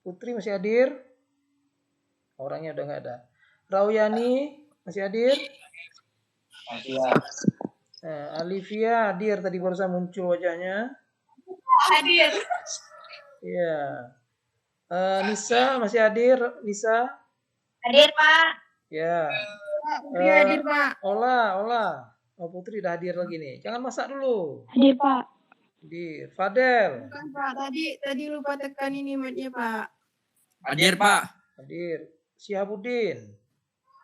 Putri masih hadir? Orangnya udah nggak ada. Rauyani masih hadir? Alivia hadir, tadi barusan muncul wajahnya. Hadir. Iya. Nisa masih hadir? Nisa? Hadir, Pak. Ya. Hadir, Pak. Ola. Oh, Putri udah hadir lagi nih. Jangan masak dulu. Hadir, Pak. Hadir. Fadel. Bukan, Pak. Tadi lupa tekan ini mic-nya, Pak. Hadir, Pak. Hadir. Syihabuddin.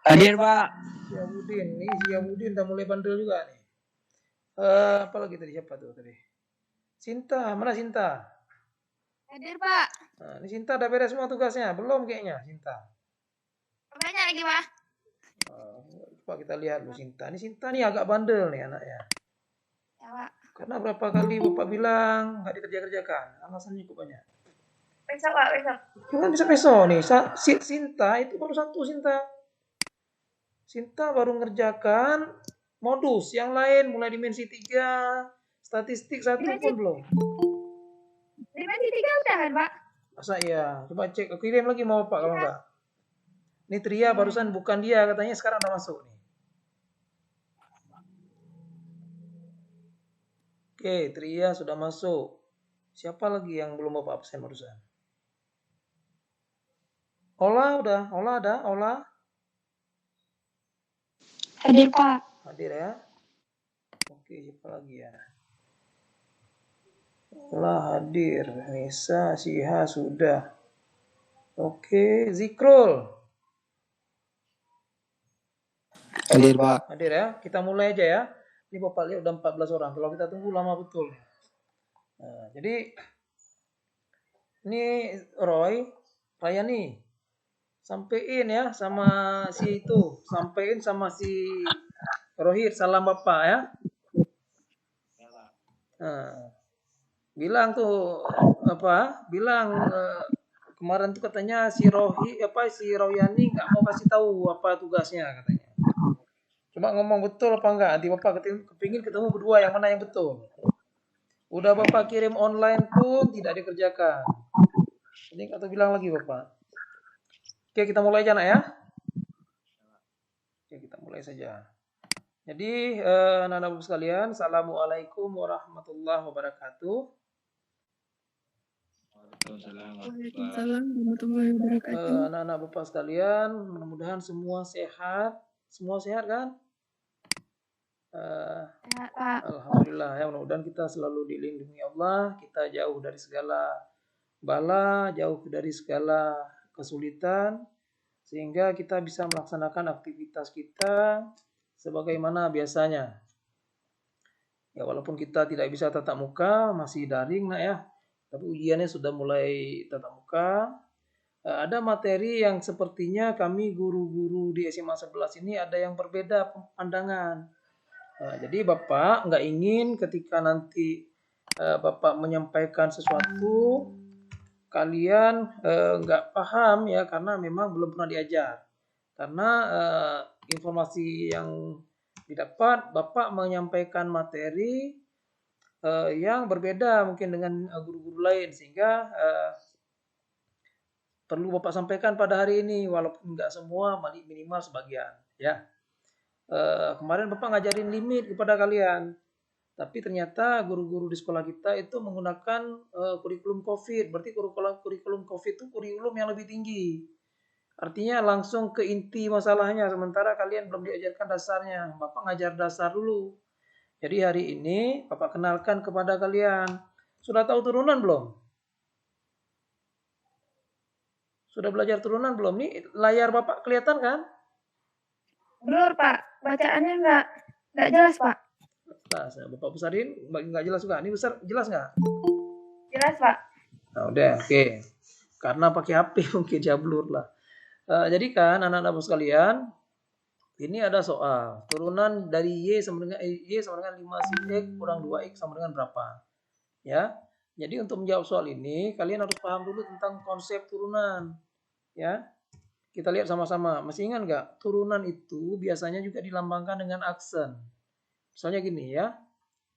Hadir, Pak. Syihabuddin udah mulai bandel juga nih. Apa lagi tadi, siapa tuh tadi? Sinta, mana Sinta? Hadir, Pak. Nah, ini Sinta udah beres semua tugasnya? Belum kayaknya, Sinta. Banyak lagi, Pak. Coba kita lihat dulu Sinta. Ini Sinta nih agak bandel nih anaknya. Ya, Pak. Karena berapa kali Bapak bilang nggak dikerjakan, alasannya cukup banyak. Besok, Pak, besok. Jangan bisa besok nih. Sinta itu baru satu Sinta. Sinta baru ngerjakan modus. Yang lain mulai dimensi 3, statistik 1 pun belum. Dimensi 3 udah kan, Pak? Masa iya? Coba cek. Aku kirim lagi mau Pak kalau enggak. Ini Tria barusan bukan dia, katanya sekarang udah masuk nih. Oke, Tria sudah masuk. Siapa lagi yang belum Bapak absen barusan? Ola udah, Ola. Hadir, Pak. Hadir ya. Oke, siapa lagi ya? Ola hadir, Nisa, Siha sudah. Oke, Zikrul. Hadir, Pak. Hadir ya. Kita mulai aja ya. Ini Bapak lihat udah 14 orang. Kalau kita tunggu lama betul. Nah, jadi ini Roy, Rayani, sampein ya sama si itu, sampein sama si Rohit salam Bapak ya. Nah, bilang tuh bilang kemarin tuh katanya si Royani nggak mau kasih tahu apa tugasnya katanya. Cuma ngomong betul apa enggak? Nanti Bapak kepingin ketemu berdua yang mana yang betul. Udah Bapak kirim online pun tidak dikerjakan. Ini atau bilang lagi Bapak. Oke, kita mulai aja nak ya. Oke, kita mulai saja. Jadi anak-anak Bapak sekalian, Assalamualaikum warahmatullahi wabarakatuh. Waalaikumsalam warahmatullahi wabarakatuh. Anak-anak Bapak sekalian, mudah-mudahan semua sehat. Semua sehat kan? Sehat, Pak. Alhamdulillah ya, mudah-mudahan kita selalu dilindungi Allah, kita jauh dari segala bala, jauh dari segala kesulitan, sehingga kita bisa melaksanakan aktivitas kita sebagaimana biasanya. Ya, walaupun kita tidak bisa tatap muka, masih daring nak ya, tapi ujiannya sudah mulai tatap muka. Ada materi yang sepertinya kami guru-guru di SMA 11 ini ada yang berbeda pandangan. Jadi Bapak nggak ingin ketika nanti Bapak menyampaikan sesuatu kalian nggak paham ya karena memang belum pernah diajar. Karena informasi yang didapat Bapak menyampaikan materi yang berbeda mungkin dengan guru-guru lain sehingga perlu Bapak sampaikan pada hari ini walaupun nggak semua minimal sebagian ya. Kemarin Bapak ngajarin limit kepada kalian, tapi ternyata guru-guru di sekolah kita itu menggunakan kurikulum COVID. Berarti kurikulum COVID itu kurikulum yang lebih tinggi. Artinya langsung ke inti masalahnya, sementara kalian belum diajarkan dasarnya. Bapak ngajar dasar dulu. Jadi hari ini Bapak kenalkan kepada kalian. Sudah tahu turunan belum? Sudah belajar turunan belum? Nih layar Bapak kelihatan kan? Blur, Pak. Bacaannya nggak jelas, Pak. Nah, Bapak besarin, nggak jelas juga. Ini besar, jelas nggak? Jelas, Pak. Nah, udah, oke. Karena pakai HP mungkin ya blur lah. Jadi kan anak-anak sekalian, ini ada soal turunan dari Y sama dengan 5 sin X kurang 2X sama dengan berapa? Ya. Jadi untuk menjawab soal ini, kalian harus paham dulu tentang konsep turunan. Ya. Kita lihat sama-sama. Masih ingat nggak? Turunan itu biasanya juga dilambangkan dengan aksen. Misalnya gini ya.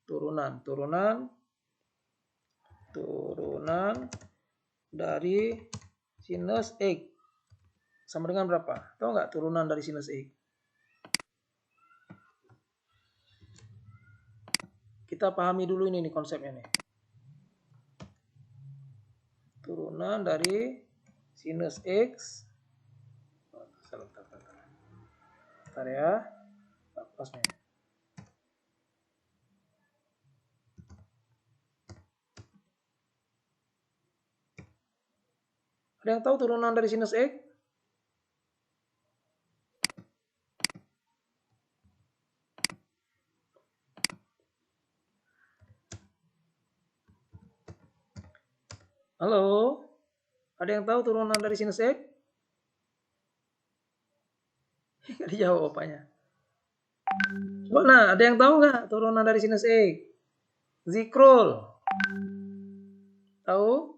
Turunan dari Sinus X sama dengan berapa? Tahu nggak turunan dari sinus X? Kita pahami dulu ini nih konsepnya nih. Turunan dari sinus X. Bentar ya. Pas nih. Ada yang tahu turunan dari sinus X? Halo? Ada yang tahu turunan dari sinus X? Nggak dijawab bapaknya. Coba nah, ada yang tahu nggak turunan dari sinus X? Zikrul. Tahu?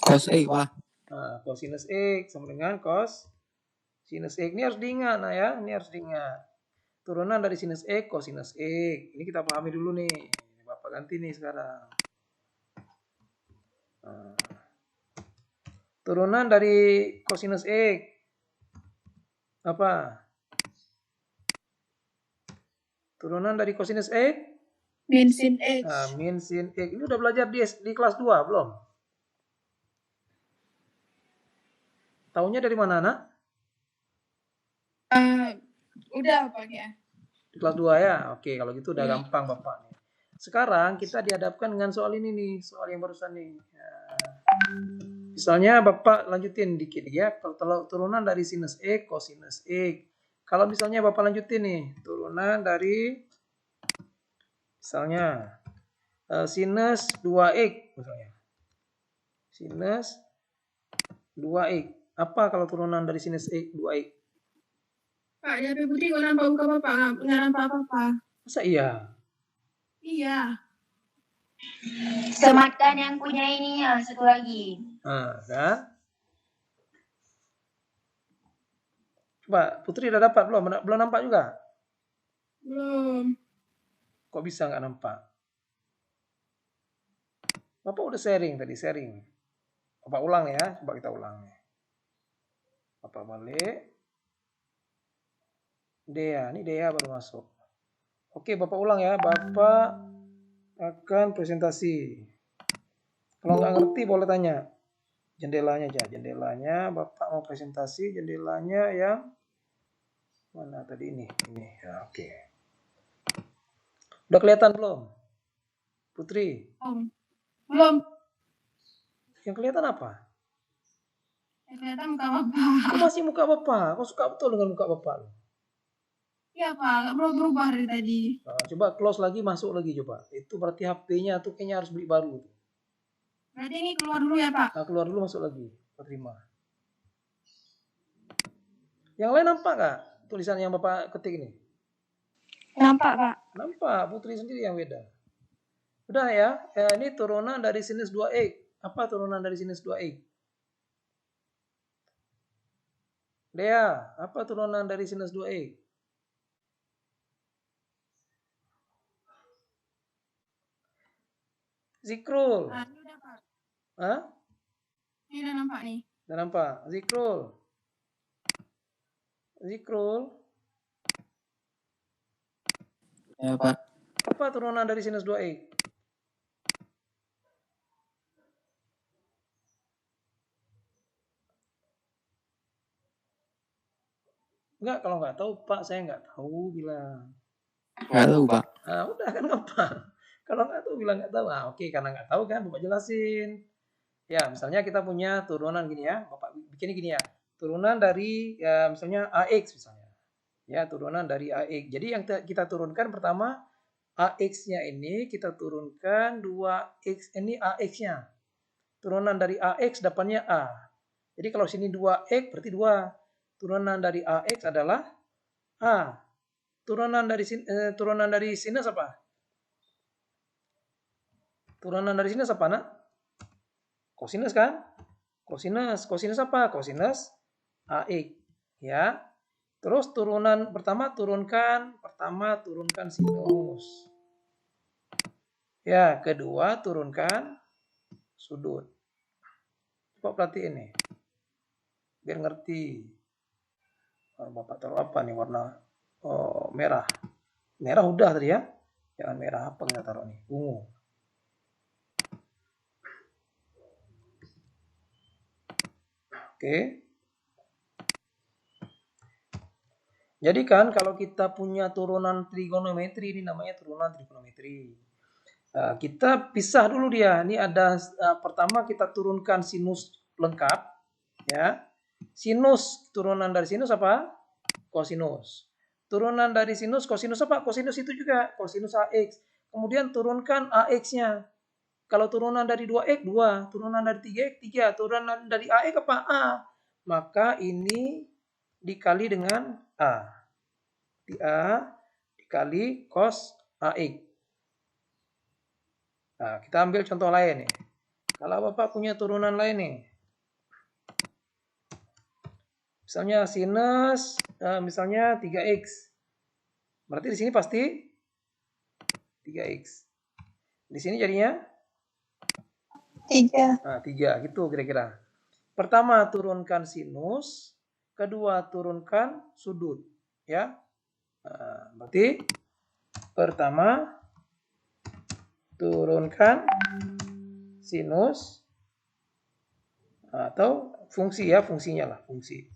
Cos X, Pak. Nah, cosinus X sama dengan cos sinus X. Ini harus diingat, nah ya. Ini harus diingat. Turunan dari sinus X, cosinus X. Ini kita pahami dulu nih. Bapak ganti nih sekarang. Nah. Turunan dari cosinus X. Apa? Turunan dari cosinus X? Min sin X. Nah, min sin X. Ini udah belajar di kelas 2 belum? Tahunya dari mana, Nak? Udah Pak ya. Di kelas 2 ya? Oke, kalau gitu udah gampang Bapak nih. Sekarang kita dihadapkan dengan soal ini nih, soal yang barusan nih. Misalnya Bapak lanjutin dikit ya, kalau turunan dari sinus X, cosinus X. Kalau misalnya Bapak lanjutin nih, turunan dari misalnya sinus 2X misalnya. Sinus 2X. Apa kalau turunan dari sinus X 2X? Pak, di HP Putri kok nampak muka Bapak, nggak nampak apa-apa. Masa iya? Iya. Sematkan yang punya ini ya, satu lagi. Nah, kan? Coba, Putri udah dapat belum? Belum nampak juga? Belum. Kok bisa nggak nampak? Bapak udah sharing tadi, sharing. Bapak ulang ya, coba kita ulang nih. Bapak balik. Dea, ini Dea baru masuk. Oke, Bapak ulang ya. Bapak akan presentasi. Kalau nggak ngerti boleh tanya. Jendelanya aja, jendelanya. Bapak mau presentasi, jendelanya yang mana tadi ini? Ini, ya, oke. Udah kelihatan belum? Putri? Belum. Yang kelihatan apa? Yang kelihatan muka Bapak. Kok masih muka Bapak? Kok suka betul dengan muka Bapak? Iya Pak, nggak perlu berubah dari tadi. Nah, coba close lagi, masuk lagi coba. Itu berarti HP-nya tuh kayaknya harus beli baru. Berarti ini keluar dulu ya Pak? Nah, keluar dulu, masuk lagi. Terima. Yang lain nampak nggak tulisan yang Bapak ketik ini? Nampak Pak. Nampak, Putri sendiri yang beda. Udah ya, ini turunan dari sinus 2X. Apa turunan dari sinus 2X? Dea, apa turunan dari sinus 2X? Zikrul. Ini udah Pak. Hah? Ini udah nampak nih. Udah nampak? Zikrul. Zikrul. Ya, Pak. Apa turunan dari sinus 2X? Enggak, kalau nggak tahu Pak, saya nggak tahu bilang. Nggak tahu, Pak. Nah, udah kan gampang. Kalau nggak tahu bilang nggak tahu. Ah, oke, karena nggak tahu kan Bapak jelasin. Ya, misalnya kita punya turunan gini ya. Bapak bikinnya gini ya. Turunan dari ya misalnya AX misalnya. Ya, turunan dari AX. Jadi yang kita turunkan pertama AX-nya ini kita turunkan 2X, ini AX-nya. Turunan dari AX depannya A. Jadi kalau sini 2X berarti 2. Turunan dari AX adalah A. Turunan dari sinus apa? Turunan dari sinus apa, Nak? Kosinus kan? Kosinus. Kosinus apa? Kosinus AX. Ya. Terus pertama turunkan sinus. Ya, kedua turunkan sudut. Coba perhatiin nih. biar ngerti. Bapak taruh apa nih warna merah. Merah udah tadi ya. Jangan merah, apa kita taruh nih? Ungu. Oke. Jadi kan kalau kita punya turunan trigonometri, ini namanya turunan trigonometri. Kita pisah dulu dia. Ini ada pertama kita turunkan sinus lengkap, ya. Sinus, turunan dari sinus apa? Kosinus. Turunan dari sinus, kosinus apa? Kosinus itu juga kosinus AX. Kemudian turunkan AX-nya. Kalau turunan dari 2X, 2. Turunan dari 3X, 3. Turunan dari AX apa? A. Maka ini dikali dengan A. A dikali cos AX. Nah, kita ambil contoh lain nih. Kalau Bapak punya turunan lain nih. Misalnya sinus, misalnya 3X. Berarti di sini pasti 3X. Di sini jadinya 3. Nah, 3 gitu kira-kira. Pertama turunkan sinus, kedua turunkan sudut, ya. Nah, berarti pertama turunkan sinus atau fungsi ya, fungsinya lah, fungsi.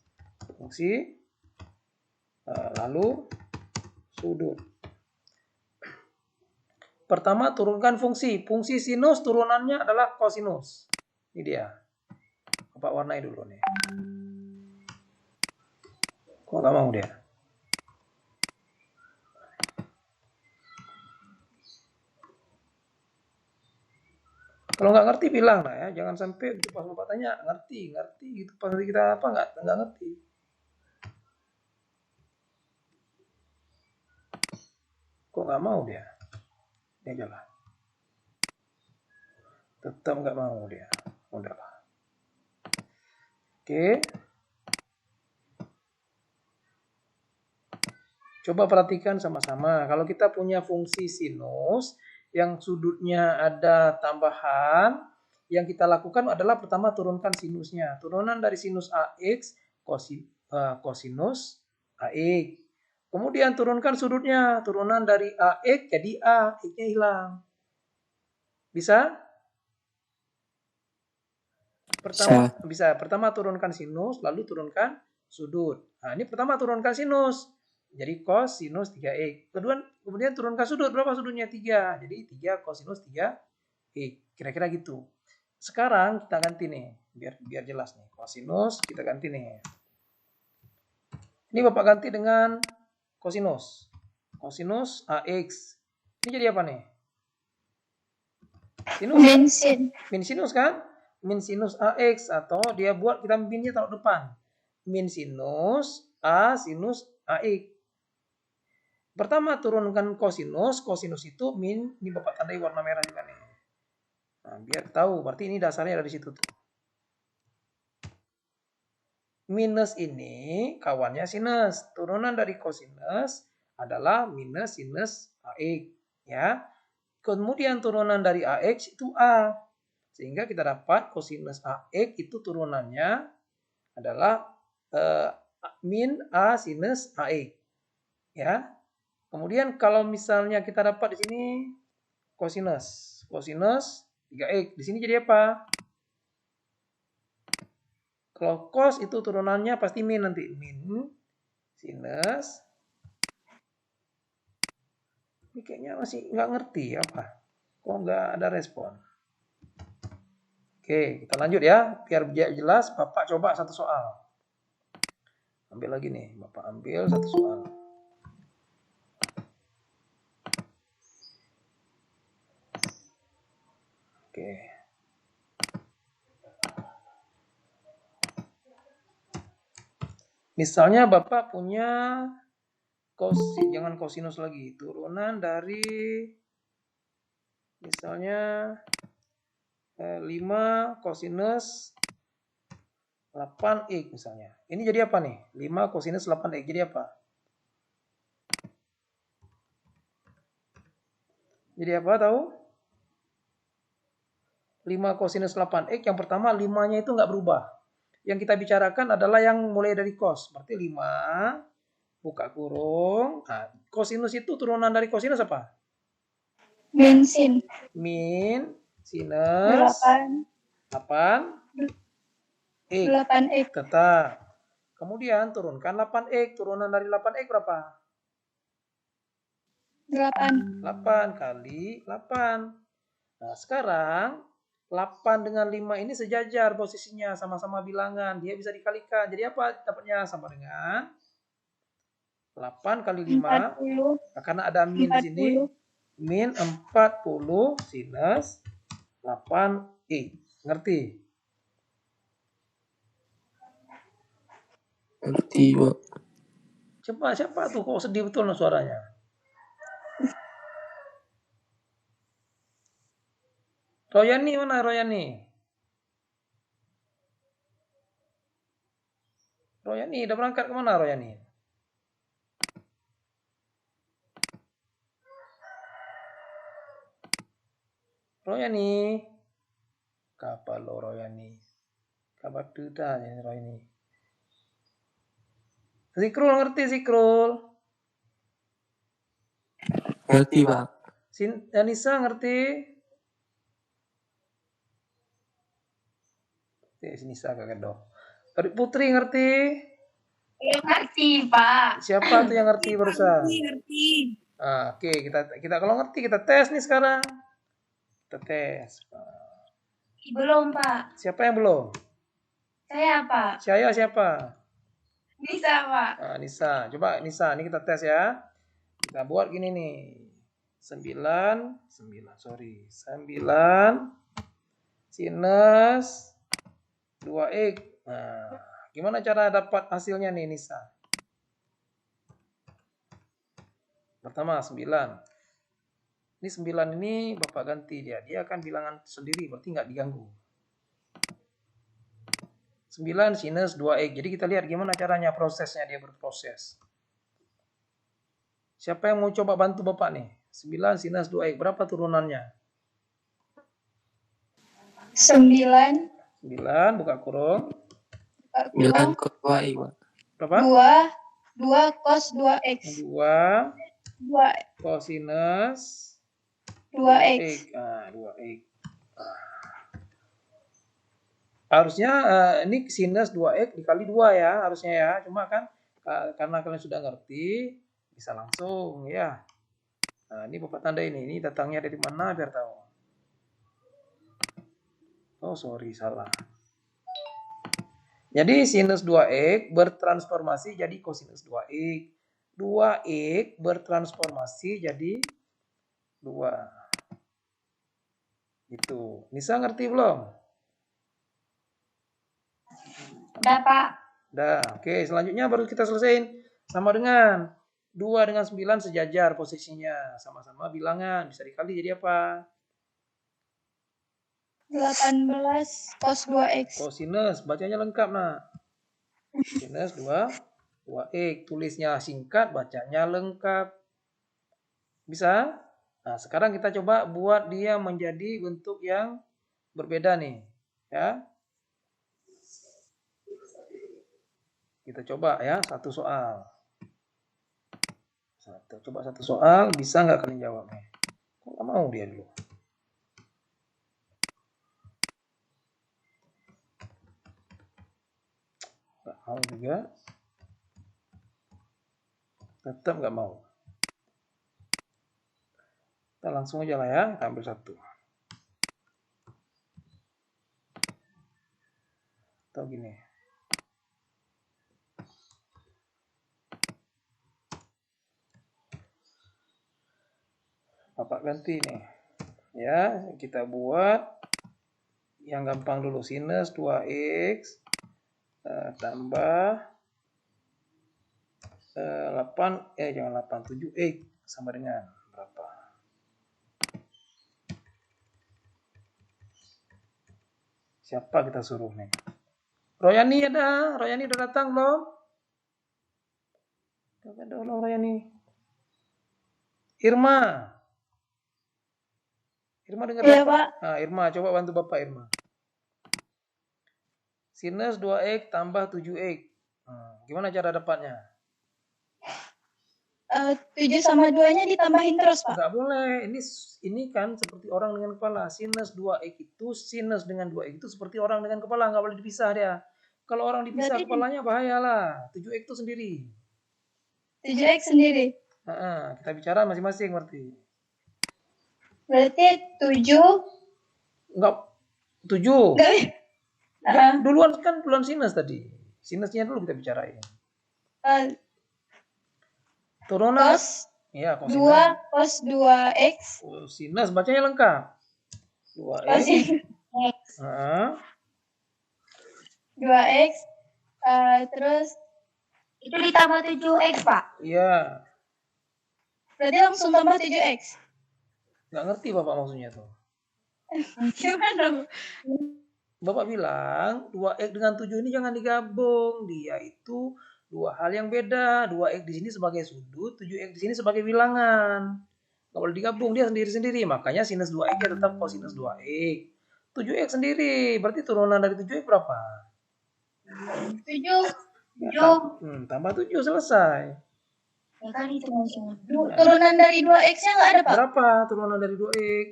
Lalu sudut. Pertama turunkan fungsi. Fungsi sinus turunannya adalah kosinus. Ini dia. Bapak warnai dulu nih. Kok nggak mau dia? Kalau nggak ngerti bilang lah ya. Jangan sampai pas Bapak tanya ngerti gitu. Pas kita apa nggak ngerti. Kok nggak mau dia? Ini aja lah. Tetap nggak mau dia. Udahlah. Oke. Coba perhatikan sama-sama. Kalau kita punya fungsi sinus yang sudutnya ada tambahan, yang kita lakukan adalah pertama turunkan sinusnya. Turunan dari sinus AX kosinus AX. Kemudian turunkan sudutnya. Turunan dari AX jadi A, X-nya hilang. Bisa? Bisa. Pertama turunkan sinus, lalu turunkan sudut. Nah, ini pertama turunkan sinus. Jadi cos sinus 3x. Kemudian turunkan sudut. Berapa sudutnya? 3. Jadi 3 kosinus 3x. Kira-kira gitu. Sekarang kita ganti nih. Biar jelas nih. Kosinus kita ganti nih. Ini Bapak ganti dengan kosinus. Kosinus AX. Ini jadi apa nih? Sinus. Min sinus kan? Min sinus AX. Atau dia buat kita minnya taruh depan. Min sinus A sinus AX. Pertama turunkan kosinus. Kosinus itu min. Ini Bapak tandai warna merah juga nih. Nah, biar tahu. Berarti ini dasarnya dari situ tuh. Minus ini kawannya sinus. Turunan dari kosinus adalah minus sinus AX. Ya. Kemudian turunan dari AX itu A. Sehingga kita dapat kosinus AX itu turunannya adalah min A sinus AX. Ya. Kemudian kalau misalnya kita dapat di sini kosinus 3x. Di sini jadi apa? Kalau cos itu turunannya pasti min nanti. Min sinus. Ini kayaknya masih nggak ngerti apa. Kok nggak ada respon? Oke, kita lanjut ya. Biar jelas, Bapak coba satu soal. Ambil lagi nih. Bapak ambil satu soal. Oke. Misalnya Bapak punya jangan kosinus lagi, turunan dari misalnya 5 kosinus 8x misalnya. Ini jadi apa nih? 5 kosinus 8x jadi apa? Jadi apa tahu? 5 kosinus 8x yang pertama 5-nya itu nggak berubah. yang kita bicarakan adalah yang mulai dari cos. Berarti 5 buka kurung. Nah, kosinus itu turunan dari kosinus apa? Bensin. Min sinus 8 X. 8X. Tetap. Kemudian turunkan 8X. Turunan dari 8X berapa? 8. 8 kali 8. Nah, sekarang 8 dengan 5 ini sejajar posisinya, sama-sama bilangan. Dia bisa dikalikan. Jadi apa dapatnya? Sama dengan 8 kali 5. 40. Nah, karena ada min di sini. 40. Min 40 sinus 8X. Ngerti? Ngerti, Pak. Coba siapa tuh? Kok sedih betul no suaranya? Royani mana Royani? Royani udah berangkat kemana Royani? Royani. Kapan lo Royani? Kapan tuh dah Royani? Zikrul ngerti Zikrul? Ngerti, Pak. Anissa ngerti? Nisa kagak dong. Putri ngerti? Ya ngerti, Pak. Siapa tuh yang ngerti barusan? Ngerti. Ah, oke, kita kalau ngerti kita tes nih sekarang. Kita tes. Belum, Pak. Siapa yang belum? Saya, Pak. Saya siapa? Bisa, Pak. Nah, Nisa. Coba Nisa, ini kita tes ya. Kita buat gini nih. 9 sinus 2X. Nah, gimana cara dapat hasilnya nih Nisa? Pertama 9. Ini 9 ini Bapak ganti dia. Dia akan bilangan sendiri, berarti nggak diganggu. 9 sinus 2X. Jadi kita lihat gimana caranya prosesnya dia berproses. Siapa yang mau coba bantu Bapak nih? 9 sinus 2X. Berapa turunannya? 9. 9 buka kurung. 9 kos 2X, Pak. Berapa? 2 cos 2X. 2 2 kosinus 2X. Nah, 2X. Harusnya ini sinus 2X dikali 2 ya, harusnya ya. Cuma kan karena kalian sudah ngerti, bisa langsung ya. Nah, ini Bapak tanda ini datangnya dari mana biar tahu. Oh, sorry, salah. Jadi sinus 2X bertransformasi jadi kosinus 2X. 2X bertransformasi jadi 2. Gitu. Nisa ngerti belum? Udah, Pak. Udah. Oke, selanjutnya baru kita selesaiin. Sama dengan 2 dengan 9 sejajar posisinya. Sama-sama bilangan. Bisa dikali jadi apa? 18 cos 2X. Kosinus. Bacanya lengkap, nak. Sinus 2X. Tulisnya singkat, bacanya lengkap. Bisa? Nah, sekarang kita coba buat dia menjadi bentuk yang berbeda nih. Ya. Kita coba ya, satu soal. Coba satu soal, bisa nggak kalian jawabnya? Kok nggak mau dia dulu? Nggak mau juga. Tetap nggak mau. Kita langsung aja lah ya, kita ambil satu. Atau gini. Bapak ganti nih. Ya, kita buat yang gampang dulu. Sinus 2X tambah 8, jangan 8, 7X sama dengan berapa? Siapa kita suruh nih? Royani ada? Royani udah datang belum? Udah ada belum Royani? Irma. Irma dengar Iya, Bapak? Pak. Nah, Irma, coba bantu Bapak Irma. Sinus 2X tambah 7X. Gimana cara dapatnya? 7 sama 2-nya ditambahin terus, Pak. Nggak boleh. Ini kan seperti orang dengan kepala. Sinus 2X itu, sinus dengan 2X itu seperti orang dengan kepala. Nggak boleh dipisah dia. Kalau orang dipisah Berarti kepalanya bahayalah. 7X itu sendiri. 7X sendiri. Kita bicara masing-masing berarti. Berarti 7. Enggak, 7. Enggak. Duluan sinus tadi. Sinusnya dulu kita bicarain. Turunan. Cos Ya, cos 2 cos 2X. Sinus bacanya lengkap. 2X. Cos 2X. Terus Itu ditambah 7X, Pak. Iya. berarti langsung tambah 7X. Nggak ngerti Bapak maksudnya tuh. Gimana? Bapak bilang 2X dengan 7 ini jangan digabung. Dia itu dua hal yang beda. 2X di sini sebagai sudut, 7X di sini sebagai bilangan. Nggak boleh digabung, dia sendiri-sendiri. Makanya sinus 2X ya tetap kosinus 2X. 7X sendiri. Berarti turunan dari 7X berapa? 7. Tambah 7 selesai. Ya kan itu maksudnya. Turunan dari 2X-nya nggak ada, Pak? Berapa turunan dari 2X?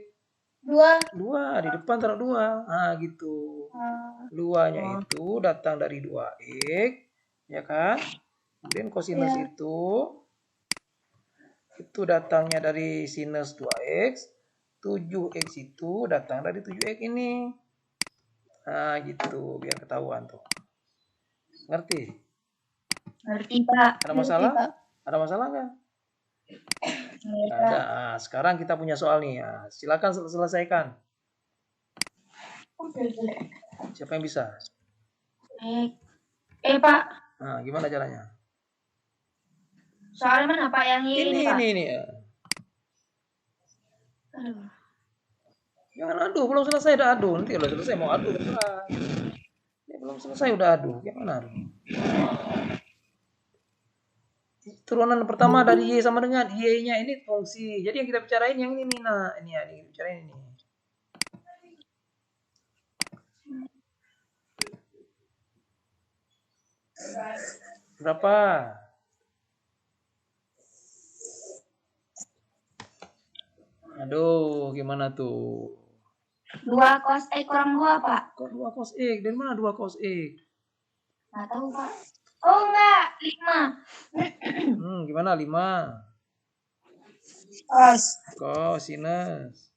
2. Di depan taruh 2. Gitu. 2-nya itu datang dari 2X, ya kan? Kemudian kosinus itu datangnya dari sinus 2X. 7X itu datang dari 7X ini. Gitu, biar ketahuan tuh. Ngerti? Ngerti, Pak. Ada masalah? Ada masalah nggak? Ada. Sekarang kita punya soal nih. Silakan selesaikan. Siapa yang bisa? Pak. Gimana caranya? Soalnya mana Pak yang ini, Pak? Ini. Aduh. Jangan aduh, belum selesai udah aduh. Nanti kalau selesai mau aduh terserah. Ini belum selesai udah aduh. Gimana? Turunan pertama dari Y sama dengan Y-nya ini fungsi. Jadi yang kita bicarain yang ini nih. Nah, ini ya, yang kita bicarain ini. Berapa? Aduh, gimana tuh? 2 cos X kurang 2, Pak. Kok 2 cos X? Dari mana 2 cos X? Nggak tahu, Pak. Oh, enggak. 5. Gimana 5? Cosinus.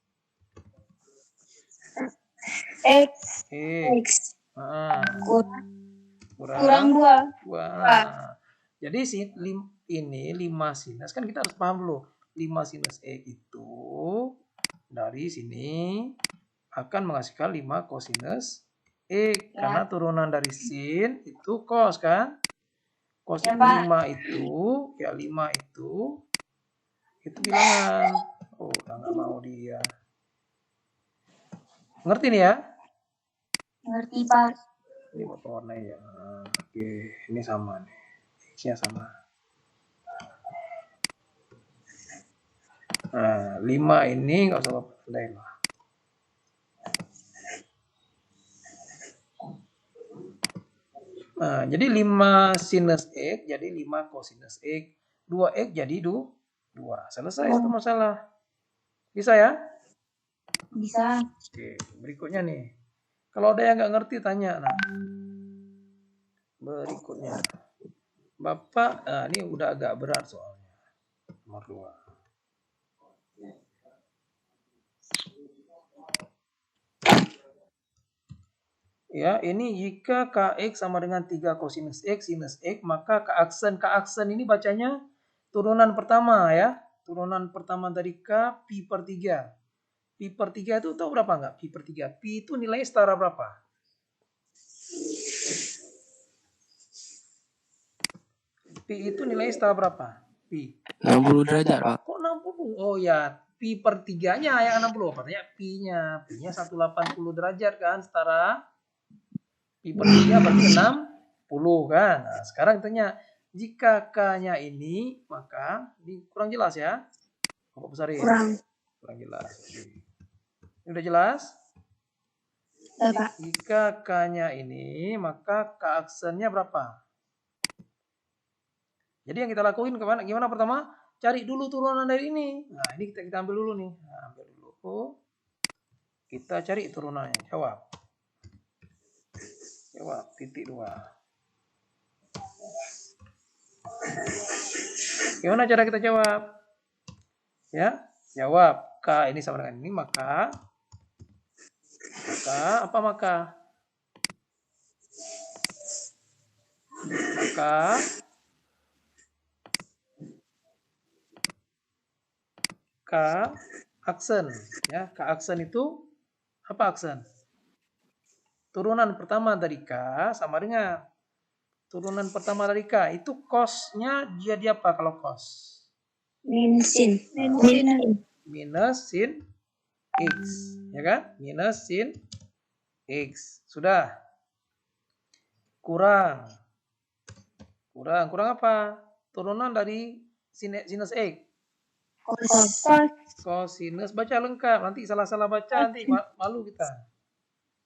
X. Kurang 2. Jadi ini 5 sinus. Kan kita harus paham dulu. 5 sinus X itu dari sini akan menghasilkan 5 cosinus X. Karena turunan dari sin itu cos kan. Cos 5 itu, ya 5 itu bilangan. Udah nggak mau dia. Ngerti nih ya? Ngerti, Pak. Ini Bapak warnai ya. Oke, ini sama nih. X-nya sama. 5 ini nggak usah Bapak tandain lah. Jadi 5 sinus X jadi 5 cosinus X. 2X jadi 2. Selesai satu masalah. Bisa ya? Bisa. Oke, berikutnya nih. Kalau ada yang nggak ngerti tanya. Nah, berikutnya. Bapak, ini udah agak berat soalnya. Nomor 2. Ya, ini jika Kx sama dengan 3 cosinus X sinus X, maka Kaksen ini bacanya turunan pertama ya. Turunan pertama dari K, Pi per 3. Pi per 3 itu tahu berapa enggak? Pi per 3. Pi itu nilainya setara berapa? Pi itu nilainya setara berapa? Pi. 60 derajat, Pak. Kok 60? Oh ya, Pi per 3-nya yang 60. Katanya Pi-nya 180 derajat kan setara Pi per 3 berarti 60 kan. Nah, sekarang tanya, jika K-nya ini, maka ini kurang jelas ya. Bapak besarin. Kurang jelas. Ini udah jelas? Pak. Jika K-nya ini, maka K aksennya berapa? Jadi yang kita lakuin gimana pertama? Cari dulu turunan dari ini. Nah, ini kita ambil dulu nih. Nah, ambil dulu. Kita cari turunannya. Jawab. Titik 2. Gimana cara kita jawab? Ya, jawab. K ini sama dengan ini, maka apa maka? Maka K aksen, ya. K aksen itu apa aksen? Turunan pertama dari K sama dengan turunan pertama dari K itu cos-nya jadi apa kalau cos? Minus sin. Minus sin X, ya kan? Minus sin X. Sudah. Kurang apa? Turunan dari sinus X. Cosinus, baca lengkap. Nanti salah-salah baca nanti malu kita.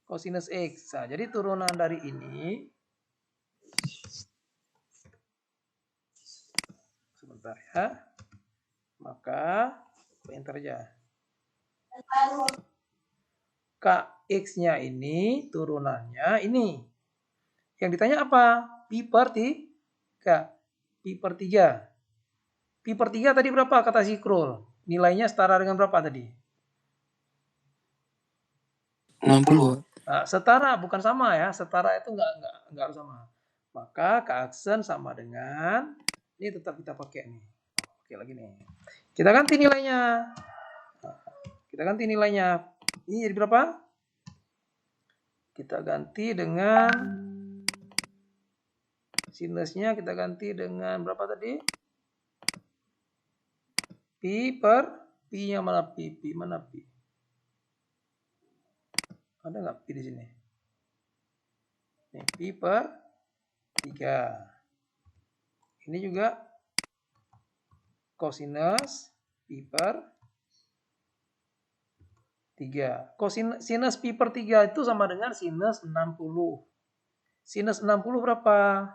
Cosinus X. Nah, jadi turunan dari ini. Sebentar ya. Maka enter aja. Kx-nya ini turunannya ini. Yang ditanya apa? Pi per 3. Pi per 3. Pi per 3 tadi berapa kata si Krul? Nilainya setara dengan berapa tadi? 60. Nah, setara bukan sama ya. Setara itu enggak harus sama. Maka keaksen sama dengan ini tetap kita pakai nih. Oke lagi nih. Kita ganti nilainya. Ini jadi berapa? Kita ganti dengan sinusnya kita ganti dengan berapa tadi? Pi per Pi-nya mana Pi? Pi mana Pi? Ada nggak Pi di sini? Nih, Pi per 3. Ini juga cosinus Pi per 3. Sinus Pi per 3 itu sama dengan sinus 60. Sinus 60 berapa?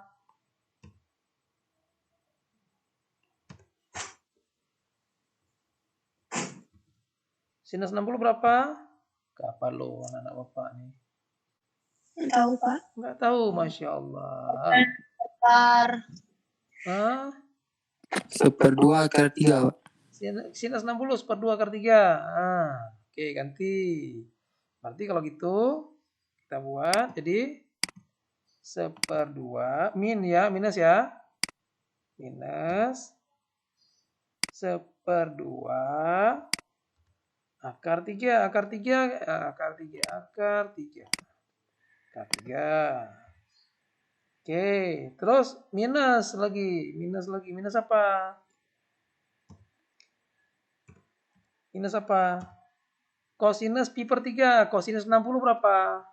Sinus 60 berapa? Kapan lo anak-anak bapak nih? Nggak tahu, Pak. Nggak tahu, Masya Allah. Hah? 1/2 akar 3, Pak. Sinus 60 1/2 akar 3. Oke, ganti. Berarti kalau gitu, kita buat jadi 1/2 minus ya. Minus 1/2 akar 3. Akar 3. Oke, terus minus lagi. Minus apa? Minus apa? Cosinus Pi per 3. Cosinus 60 berapa?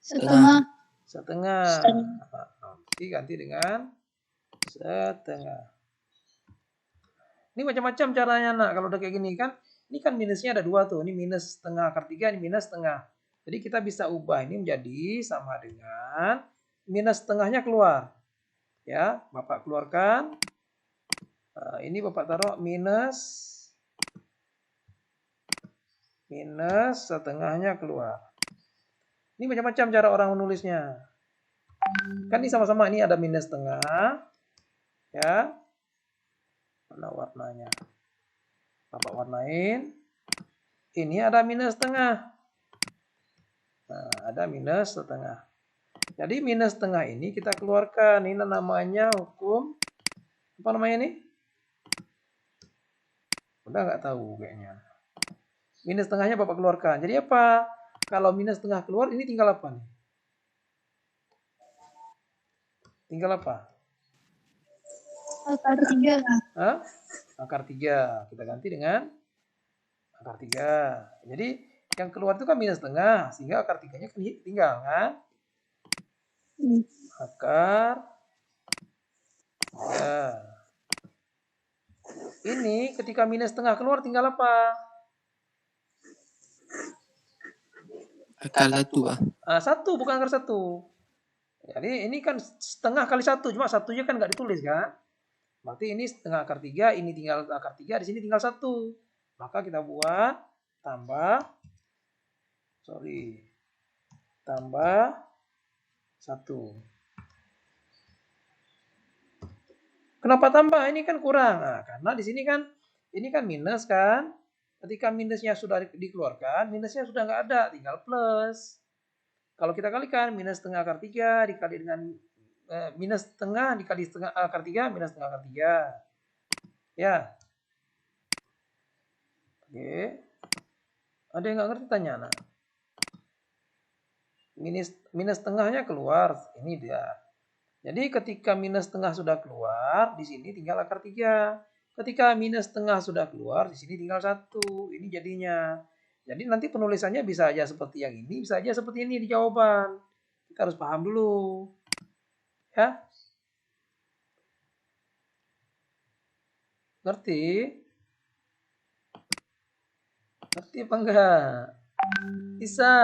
Setengah. Jadi ganti dengan setengah. Ini macam-macam caranya nak. Kalau udah kayak gini kan. Ini kan minusnya ada 2 tuh. Ini minus setengah akar 3. Ini minus setengah. Jadi kita bisa ubah ini menjadi sama dengan minus setengahnya keluar. Ya, Bapak keluarkan. Ini Bapak taruh minus setengahnya keluar. Ini macam-macam cara orang menulisnya. Kan ini sama-sama ini ada minus setengah. Ya. Mana warnanya? Bapak warnain. Ini ada minus setengah. Nah, ada minus setengah. Jadi minus setengah ini kita keluarkan. Ini namanya hukum. Apa namanya ini? Udah nggak tahu kayaknya. Minus setengahnya Bapak keluarkan. Jadi apa? Kalau minus setengah keluar, ini tinggal apa nih? Tinggal apa? Akar 3. Hah? Akar 3. Kita ganti dengan akar 3. Jadi yang keluar itu kan minus setengah. Sehingga akar 3-nya kan tinggal kan? Akar 3. Ini ketika minus setengah keluar tinggal apa? Akar 1, Pak. 1 bukan akar 1. Jadi ini kan setengah kali 1, cuma satunya kan nggak ditulis kan. Berarti ini setengah akar 3, ini tinggal akar 3, di sini tinggal 1. Maka kita buat tambah 1. Kenapa tambah? Ini kan kurang. Nah, karena di sini kan ini kan minus kan. Ketika minusnya sudah dikeluarkan, minusnya sudah nggak ada, tinggal plus. Kalau kita kalikan minus setengah akar 3 dikali dengan minus setengah dikali setengah akar 3 minus setengah akar 3. Ya. Oke. Ada yang nggak ngerti tanya, nah. Minus setengahnya keluar, ini dia. Jadi ketika minus setengah sudah keluar, di sini tinggal akar 3. Ketika minus setengah sudah keluar, di sini tinggal 1. Ini jadinya. Jadi nanti penulisannya bisa aja seperti yang ini, bisa aja seperti ini di jawaban. Kita harus paham dulu. Ya. Ngerti? Ngerti apa enggak? Nisa.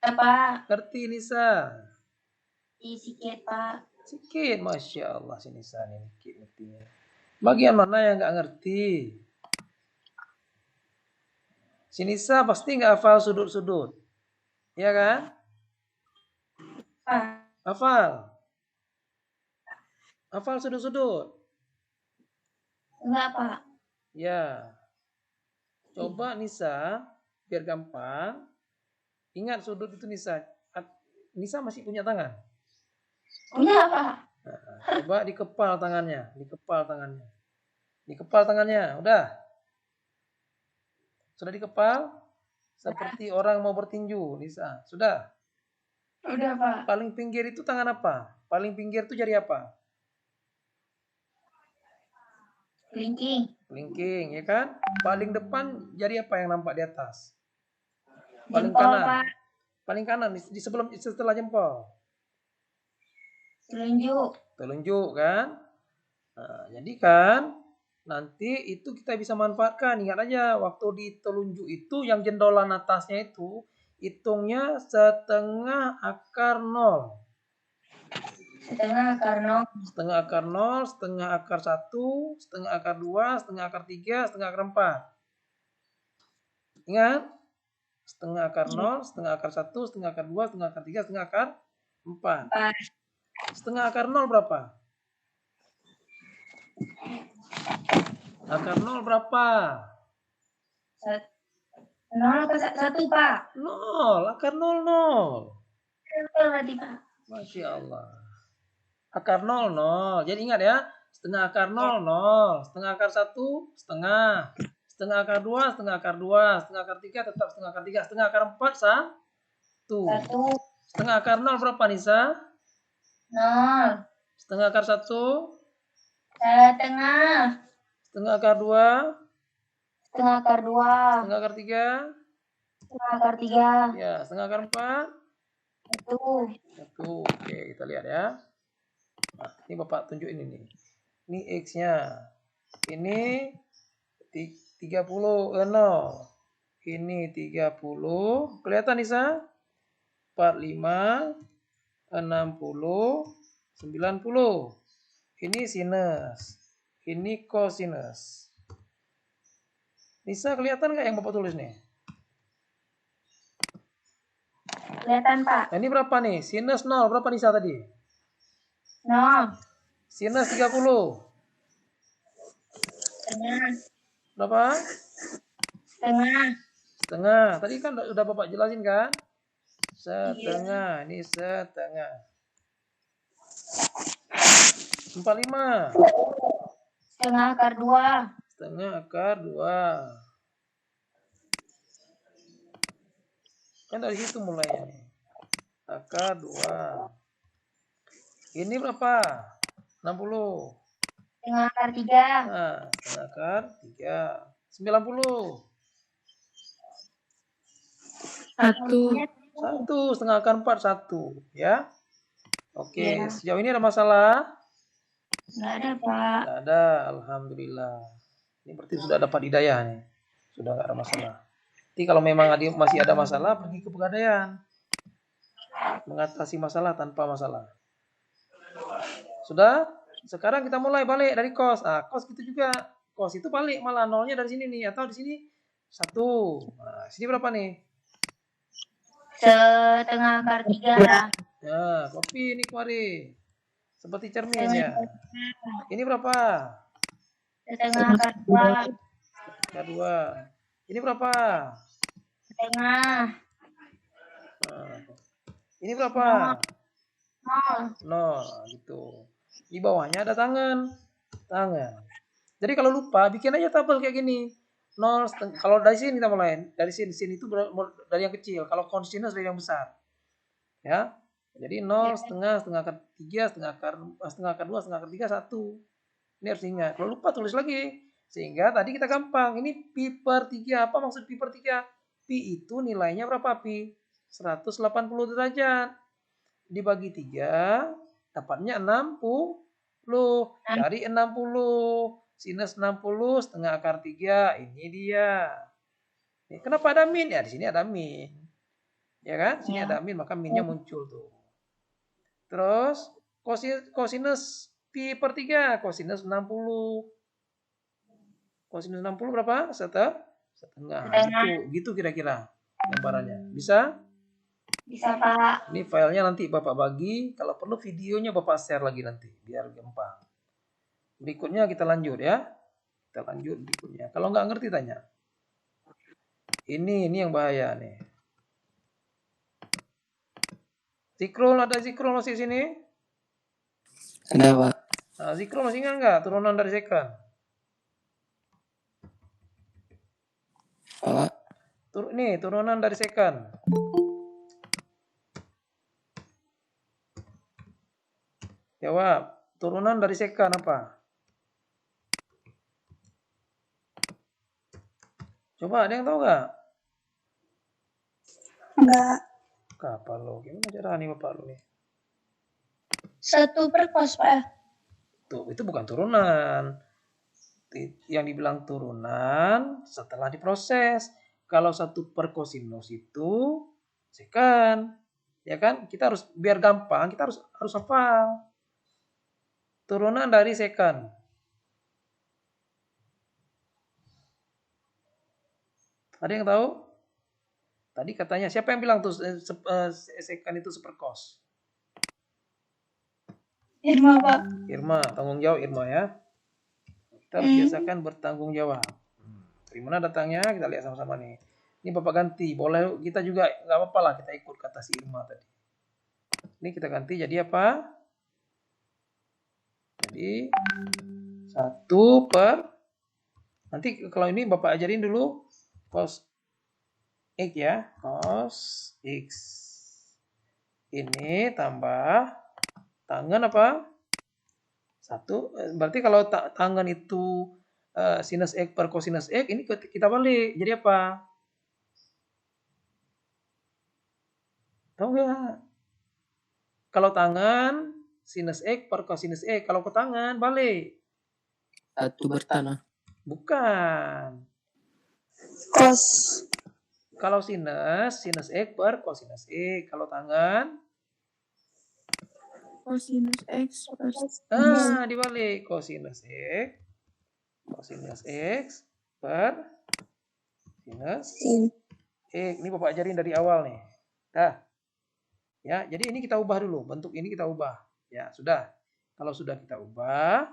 Ya, Pak. Ngerti Nisa? Sikit, Pak. Sikit, Masya Allah si Nisa nih, dikit ngertinya. Bagian mana yang nggak ngerti? Si Nisa pasti nggak hafal sudut-sudut. Iya kan? Pak. Hafal. Hafal sudut-sudut. Enggak, Pak. Ya. Coba Nisa, biar gampang. Ingat sudut itu Nisa. Nisa masih punya tangan? Punya, Pak. Nah, coba dikepal tangannya. Dikepal tangannya. Dikepal tangannya. Udah. Sudah dikepal? Seperti orang mau bertinju, Nisa. Sudah? Udah, Pak. Paling pinggir itu tangan apa? Paling pinggir itu jari apa? Kelingking. Kelingking, ya kan? Paling depan jari apa yang nampak di atas? Paling Jempol, kanan. Pak. Paling kanan di sebelum setelah jempol. Telunjuk. Telunjuk kan? Nah, jadi kan nanti itu kita bisa manfaatkan. Ingat aja waktu di telunjuk itu yang jendolan atasnya itu hitungnya setengah akar 0. Setengah akar 0. Setengah akar 0, setengah akar 1, setengah akar 2, setengah akar 3, setengah akar 4. Ingat? Setengah akar 0, setengah akar 1, setengah akar 2, setengah akar 3, setengah akar 4. Setengah akar 0 berapa? Akar 0 berapa? 0 ke 1, Pak. 0. Akar 0, 0. Berarti, Pak. Masya Allah. Akar 0, 0. Jadi ingat ya. Setengah akar 0, 0. Setengah akar 1, setengah. Setengah akar 2, setengah akar 2. Setengah akar 3, tetap setengah akar 3. Setengah akar 4, 1. 1. Setengah akar 0 berapa, Nisa? 0. Setengah akar 1. Setengah. Setengah akar 2. Setengah akar 2. Setengah akar 3. Setengah akar 3. Ya, setengah akar 4. 1. 1. Oke, kita lihat ya. Nah, ini Bapak tunjuk ini nih. Ini X-nya. Ini 30, 0. Ini 30. Kelihatan Nisa? 45, 60, 90. Ini sinus. Ini kosinus. Nisa kelihatan nggak yang Bapak tulis nih? Kelihatan, Pak. Nah, ini berapa nih? Sinus 0. Berapa Nisa tadi? 0. Sinus 30. Setengah. Berapa? Setengah. Setengah. Tadi kan udah Bapak jelasin kan? Setengah. Ini setengah. 45. Setengah akar 2. Setengah akar 2. Kan dari situ mulainya nih. Akar 2. Ini berapa? 60. Setengah akar 3. Nah, setengah akar 3. 90. 1. 1. Setengah akar 4, 1. Ya. Oke, sejauh ini ada masalah? Nggak ada, Pak. Tidak ada, alhamdulillah. Ini berarti sudah dapat hidayah nih. Sudah nggak ada masalah. Nanti kalau memang masih ada masalah, pergi ke pegadaian. Mengatasi masalah tanpa masalah. Sudah? Sekarang kita mulai balik dari kos. Kos gitu juga. Kos itu balik malah nolnya dari sini nih. Atau di sini 1. Nah, sini berapa nih? Setengah akar 3 lah. Nah, kopi ini kemari. Seperti cermin ya. Ini berapa? Setengah akar 2. Akar 2. Ini berapa? Setengah. Nah, ini berapa? 0. 0. Gitu. Di bawahnya ada tangan. Jadi kalau lupa, bikin aja tabel kayak gini. 0, kalau dari sini kita mulai. Dari sini itu dari yang kecil. Kalau continuous dari yang besar. Ya. Jadi 0, setengah akar 3, setengah akar 2, setengah akar 3, 1. Ini harus ingat. Kalau lupa tulis lagi. Sehingga tadi kita gampang. Ini pi per 3. Apa maksud pi per 3? Pi itu nilainya berapa pi? 180 derajat. Dibagi 3, dapatnya 60. Cari 60. Sinus 60, setengah akar 3. Ini dia. Kenapa ada min? Ya, di sini ada min. Ya kan? Sini ada min, maka minnya muncul tuh. Terus, kosinus pi per 3. Kosinus 60. Kosinus 60 berapa? Setengah. Gitu kira-kira gambarannya. Bisa? Bisa, Pak. Ini filenya nanti Bapak bagi. Kalau perlu videonya Bapak share lagi nanti. Biar gampang. Berikutnya kita lanjut ya. Kita lanjut berikutnya. Kalau nggak ngerti tanya. Ini yang bahaya nih. Zikrul, ada zikrul masih sini? Ada, Pak. Nah, zikrul masih ingat nggak? Turunan dari sekon. Pak. Turunan dari sekon. Jawab. Turunan dari sekon apa? Coba, ada yang tahu nggak? Enggak. Apa lo? Gimana cara nih Bapak lo nih? 1 per kos, Pak. Tuh, itu bukan turunan. Yang dibilang turunan setelah diproses. Kalau 1 per kosinus itu sekon. Ya kan? Kita harus, biar gampang, kita harus hafal. Turunan dari sekon. Ada yang tahu? Tadi katanya, siapa yang bilang tuh sekon itu seperkos? Irma, Pak. Irma, tanggung jawab Irma ya. Kita harus biasakan bertanggung jawab. Dari mana datangnya? Kita lihat sama-sama nih. Ini Bapak ganti. Boleh kita juga, nggak apa-apa lah kita ikut kata si Irma tadi. Ini kita ganti jadi apa? Jadi 1 per, nanti kalau ini Bapak ajarin dulu cos X ya. Cos X. Ini tambah tangan apa? 1. Berarti kalau tangan itu sinus X per cosinus X, ini kita balik. Jadi apa? Tahu nggak? Kalau tangan sinus X per cosinus X. Kalau ke tangan balik. 1 bertanah. Bukan. Kos. Kalau sinus X per cosinus X. Kalau tangan, Kosinus X per dibalik. Cosinus X per sinus X. Ini Bapak ajarin dari awal nih. Dah. Ya, jadi ini kita ubah dulu. Bentuk ini kita ubah. Ya, sudah. Kalau sudah kita ubah,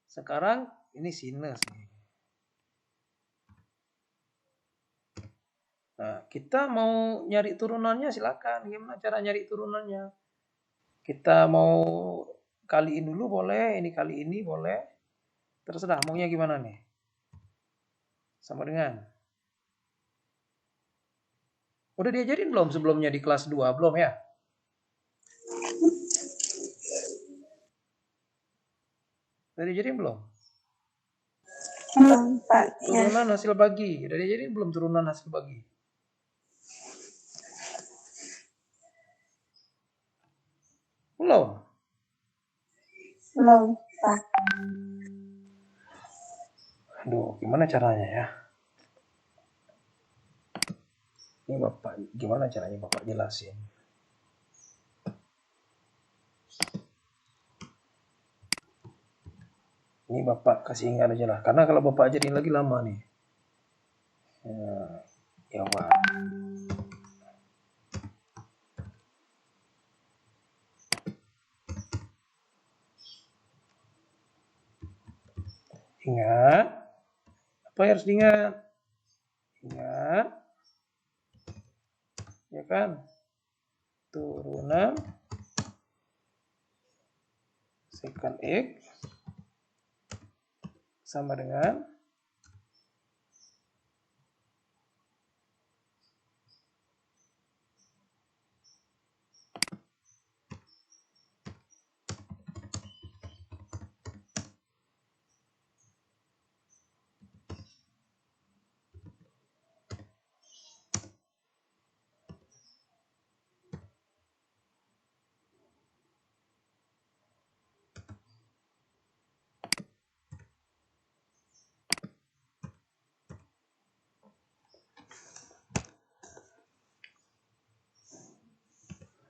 sekarang ini sinus nih. Nah, kita mau nyari turunannya silakan. Gimana cara nyari turunannya? Kita mau kaliin dulu boleh, ini kali ini boleh. Terserah maunya gimana nih. Sama dengan. Udah diajarin belum sebelumnya di kelas 2? Belum ya? Udah diajarin belum? Belum, Pak. Ya. Turunan hasil bagi. Udah diajarin belum turunan hasil bagi? Belum. Belum, Pak. Aduh, gimana caranya ya? Ini Bapak, gimana caranya Bapak jelasin? Ini Bapak kasih ingat aja lah, karena kalau Bapak ajarin lagi lama nih. Ya Pak. Ingat, apa yang harus diingat? Ingat, ya kan? Turunan secant X sama dengan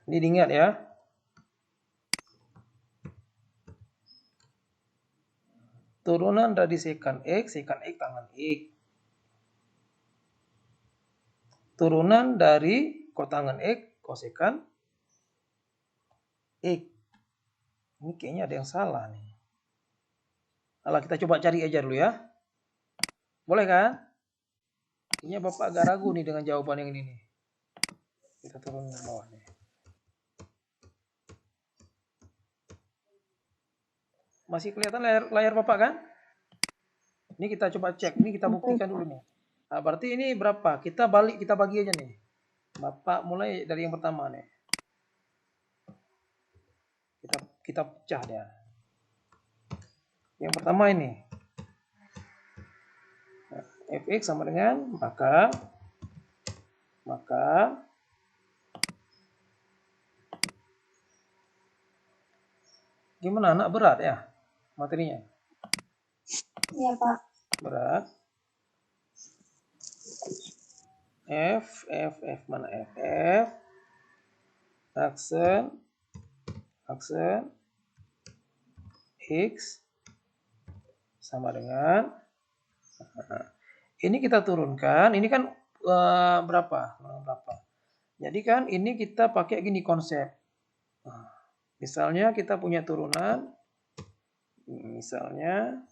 ini diingat ya. Turunan dari secant X tangan X. Turunan dari kotangan X, kosekant X. Ini kayaknya ada yang salah nih. Alah, kita coba cari aja dulu ya. Boleh kan? Kayaknya Bapak agak ragu nih dengan jawaban yang ini nih. Kita turun ke bawah nih. Masih kelihatan layar Bapak kan? Ini kita coba cek, ini kita buktikan dulu nih. Nah, berarti ini berapa? Kita bagi aja nih. Bapak mulai dari yang pertama nih. Kita pecah dia. Yang pertama ini. Fx sama dengan maka gimana, anak berat ya materinya? Iya, Pak. Berat. F mana F aksen X sama dengan ini kita turunkan, ini kan berapa? Jadi kan ini kita pakai gini konsep. Misalnya kita punya turunan, misalnya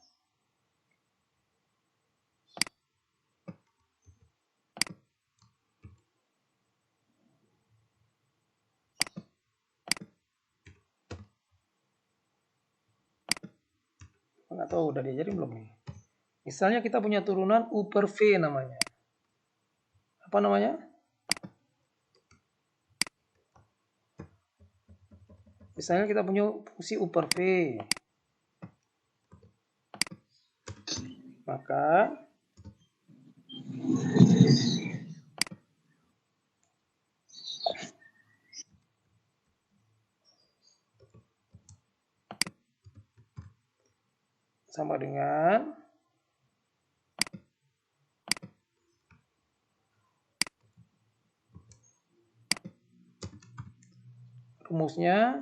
nggak tahu udah diajarin belum nih. Misalnya kita punya turunan U per V namanya. Apa namanya? Misalnya kita punya fungsi U per V. Maka sama dengan rumusnya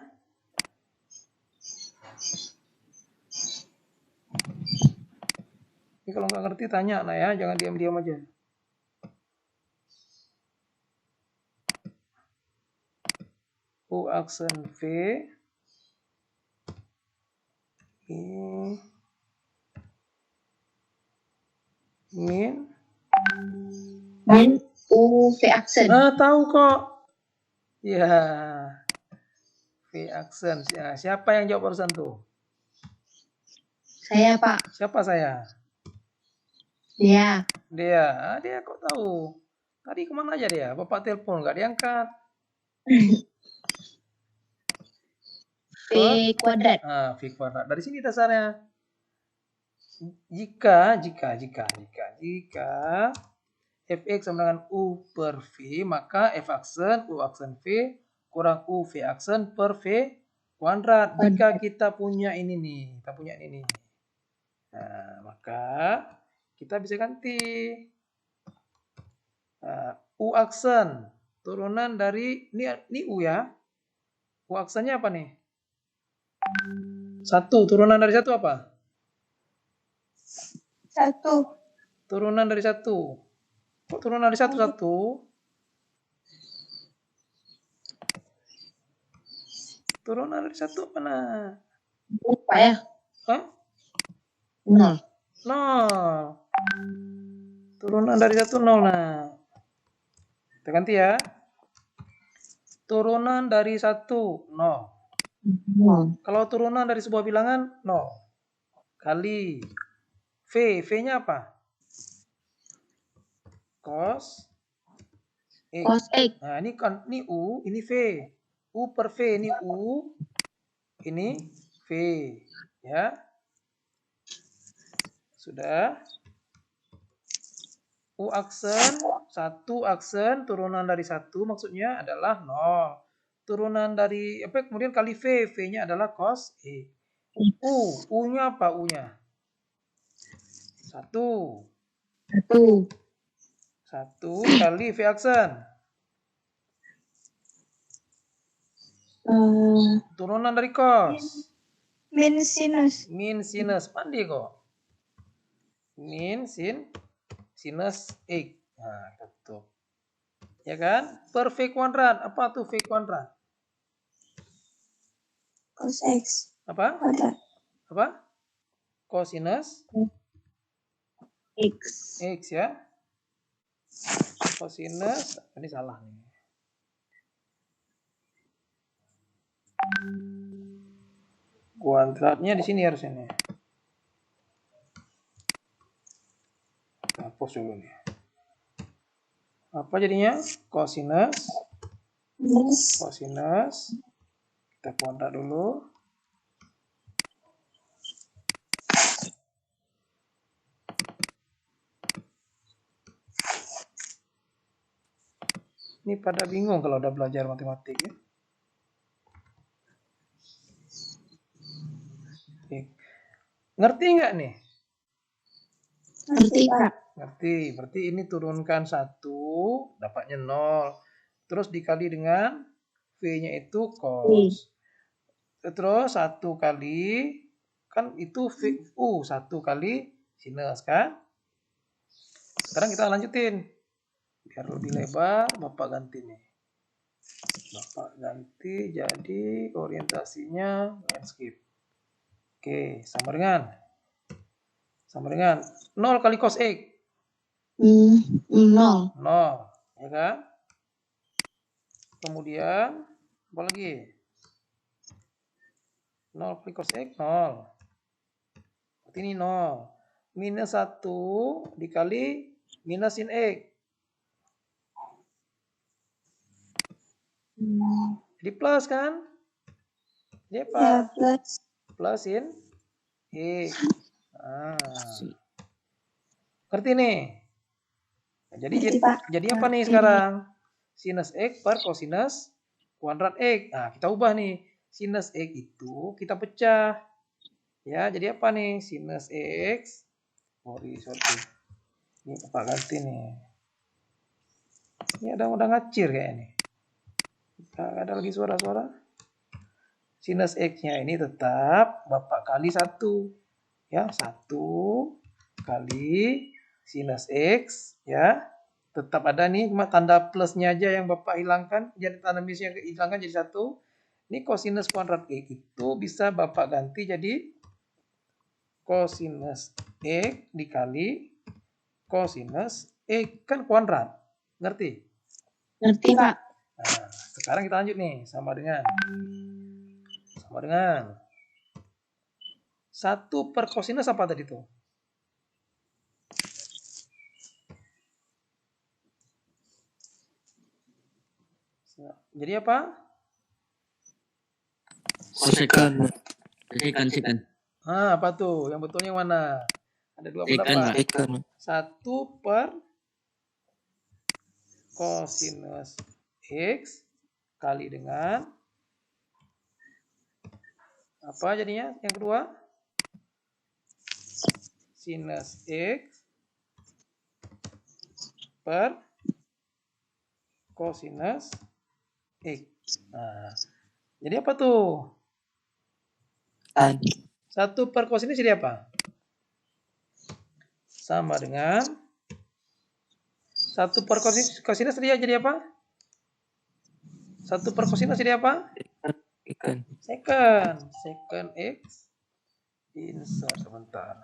ini. Kalau nggak ngerti tanya, nah ya, jangan diam-diam aja. U aksen V min U V aksen. Tahu kok. Ya, V aksen. Ya, siapa yang jawab barusan tuh? Saya, Pak. Siapa saya? Dia. Dia kok tahu? Tadi kemana aja dia? Bapak telepon nggak diangkat. V kuadrat. V kuadrat. Dari sini dasarnya. Jika Fx sama dengan U per V, maka F aksen U aksen V kurang U V aksen per V kuadrat. Jika kita punya ini nih, nah, maka kita bisa ganti U aksen. Turunan dari, ini U ya. U aksennya apa nih? 1. Turunan dari 1 apa? 1. Turunan dari 1. Kok turunan dari 1? Turunan dari 1 mana? Lupa ya. Hah? 0. 0. Turunan dari 1 0. Nah. Kita ganti ya. Turunan dari 1 0. Kalau turunan dari sebuah bilangan 0. Kali V. V-nya apa? Cos X. Cos X. Nah, ini kan ini U, ini V. U per V, ini U, ini V. Ya. Sudah. U aksen, 1 aksen, turunan dari 1 maksudnya adalah 0. Turunan dari apa kemudian kali V, V-nya adalah cos E. U-nya apa U-nya? 1. 1. 1 kali V aksen. Turunan dari cos. Min sinus. Min sinus. Pandi kok. Min sinus X. Nah, kita tutup. Ya kan? Per V kuadrat. Apa tuh V kuadrat? Cos X. Apa? Kuadrat. Apa? Cosinus X. X ya. Cosinus. Ini salah nih. Kuadratnya di sini harusnya nih. Hapus dulu nih. Apa jadinya? Cosinus. Cosinus. Kita kuadrat dulu. Ini pada bingung kalau udah belajar matematik ya. Ngerti nggak nih? Ngerti, Pak. Ngerti. Berarti ini turunkan 1, dapatnya 0. Terus dikali dengan V-nya itu cos. Terus 1 kali, kan itu V, 1 kali sinus kan? Sekarang kita lanjutin. Biar lebih lebar, Bapak ganti nih. Bapak ganti jadi orientasinya landscape. Oke, sama dengan 0 kali cos X. 0. 0, ya kan? Kemudian apa lagi? 0 kali cos X 0. Berarti ini 0. Minus 1 dikali minus sin X. Jadi plus kan? Jadi apa? Ya, plus. Plus sin X. Ngerti nih? Nah, jadi apa nih sekarang? Sinus X per cosinus kuadrat X. Nah, kita ubah nih. Sinus X itu kita pecah. Ya, jadi apa nih? Sinus X. Sorry. Ini Bapak ganti nih. Ini udah ngacir kayak ini. Ada lagi suara-suara. Sinus X-nya ini tetap Bapak kali 1. Ya, 1 kali sinus X. Ya, tetap ada nih. Cuma tanda plusnya aja yang Bapak hilangkan. Jadi tanda minusnya hilangkan jadi 1. Ini cosinus kuadrat X itu bisa Bapak ganti jadi cosinus X dikali cosinus X kan kuadrat. Ngerti? Ngerti, Pak. Nah, sekarang kita lanjut nih sama dengan 1 per cosinus apa tadi tuh? Jadi apa? Sekan. Sekan. Apa tuh? Yang betulnya yang mana? Ada dua pendapat. Sekan. 1 per cosinus X kali dengan apa jadinya? Yang kedua? Sinus X per Kosinus X. Nah, jadi apa tuh? Tan. 1 per kosinus jadi apa? Sama dengan 1 per kosinus jadi apa? 1 per kosinus jadi apa? Ikan. Secant X. Insert sebentar.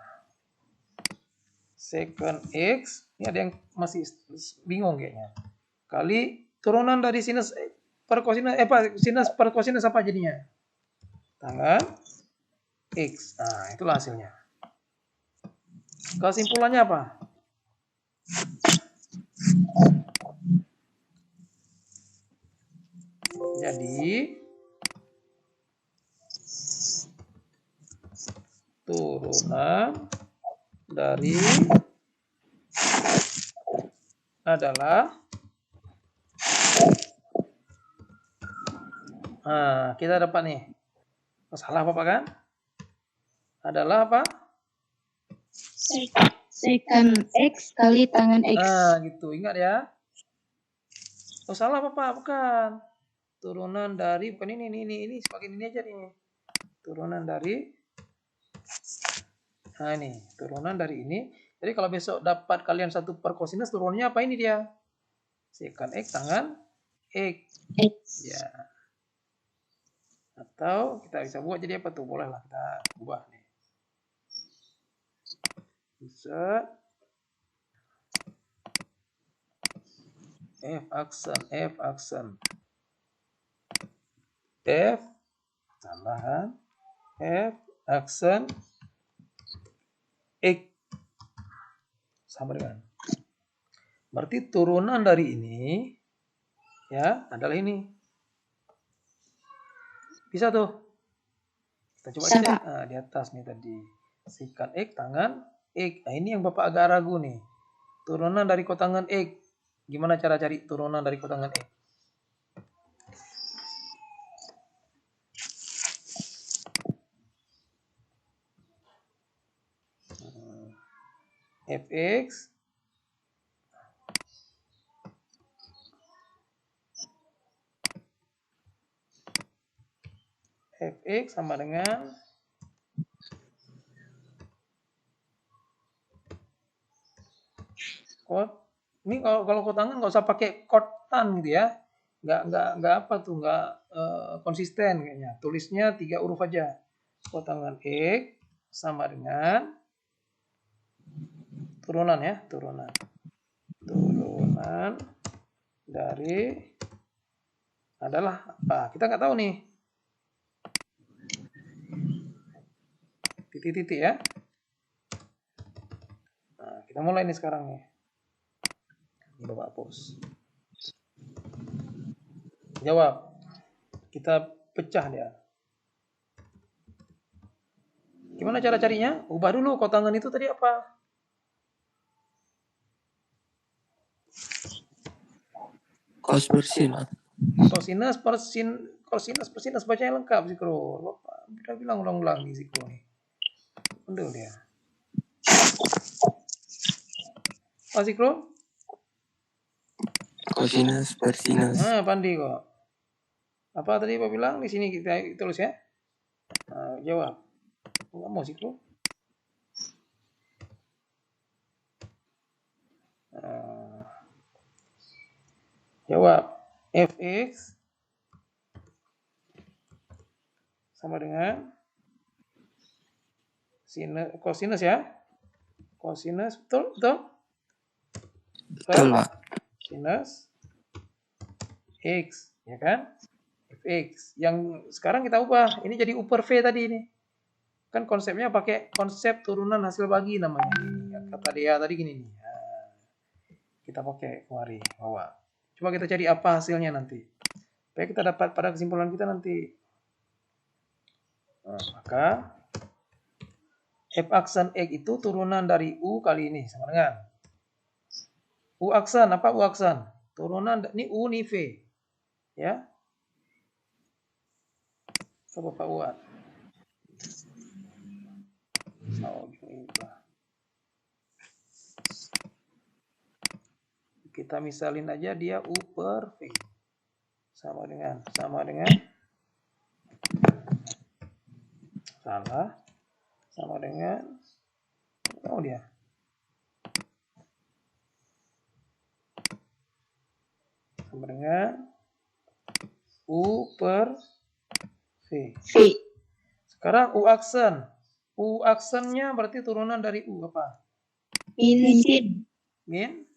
Secant X. Ini ada yang masih bingung kayaknya. Kali turunan dari sinus per kosinus, sinus per kosinus apa jadinya? Tangan X. Nah, itulah hasilnya. Kesimpulannya apa? Jadi turunan dari adalah, nah, kita dapat nih, salah apa kan? Adalah apa? Secant X kali tangan X. Nah, gitu, ingat ya. Oh, salah apa Pak? Bukan. Turunan dari, bukan ini semakin ini aja nih. Turunan dari, nah ini, turunan dari ini. Jadi kalau besok dapat kalian 1 per kosinus, turunannya apa ini dia? Secant X tangan X. Ya. Atau kita bisa buat jadi apa tuh? Bolehlah kita ubah nih. Bisa F aksen F tambahan F aksen X sama dengan, berarti turunan dari ini ya adalah ini. Bisa tuh. Kita coba aja deh. Nah, di atas nih tadi. Secant X tangan X. Nah, ini yang Bapak agak ragu nih. Turunan dari kotangan X. Gimana cara cari turunan dari kotangan X? Fx Fx sama dengan kot. Ini kalau kotangan nggak usah pakai kotan gitu ya. Nggak apa tuh, nggak konsisten kayaknya. Tulisnya 3 huruf aja. Kotangan X sama dengan turunan ya, turunan dari adalah apa? Kita nggak tahu nih. Titik-titik ya. Nah, kita mulai nih sekarang nih. Ini Bapak hapus. Jawab. Kita pecah dia. Gimana cara carinya? Ubah dulu kotangan itu tadi apa? Kos bersinus. Kosinus bacanya lengkap sih Kro. Bapak udah bilang ulang-ulang nih sih Kro nih. Betul dia. Apa sih Kro? Kosinus bersinus. Nah, pandi kok. Apa tadi Bapak bilang? Di sini kita tulis ya. Nah, jawab. Enggak mau sih Kro. Jawab. Fx sama dengan kosinus ya. Kosinus, betul? Betul, Pak. Sinus X, ya kan? Fx. Yang sekarang kita ubah. Ini jadi U per V tadi ini. Kan konsepnya pakai konsep turunan hasil bagi namanya. Ini kata dia tadi gini nih. Nah, kita pakai kemari bawah. Coba kita cari apa hasilnya nanti. Supaya kita dapat pada kesimpulan kita nanti. Nah, maka F aksen X itu turunan dari U kali ini sama dengan U aksen. Apa U aksen? Turunan ini U ini V. Ya. Coba Pak buat. Oke. Kita misalin aja dia U per V. Sama dengan salah. Sama dengan dia. Sama dengan U per V. Sekarang U aksen. U aksennya berarti turunan dari U apa? Sin. Min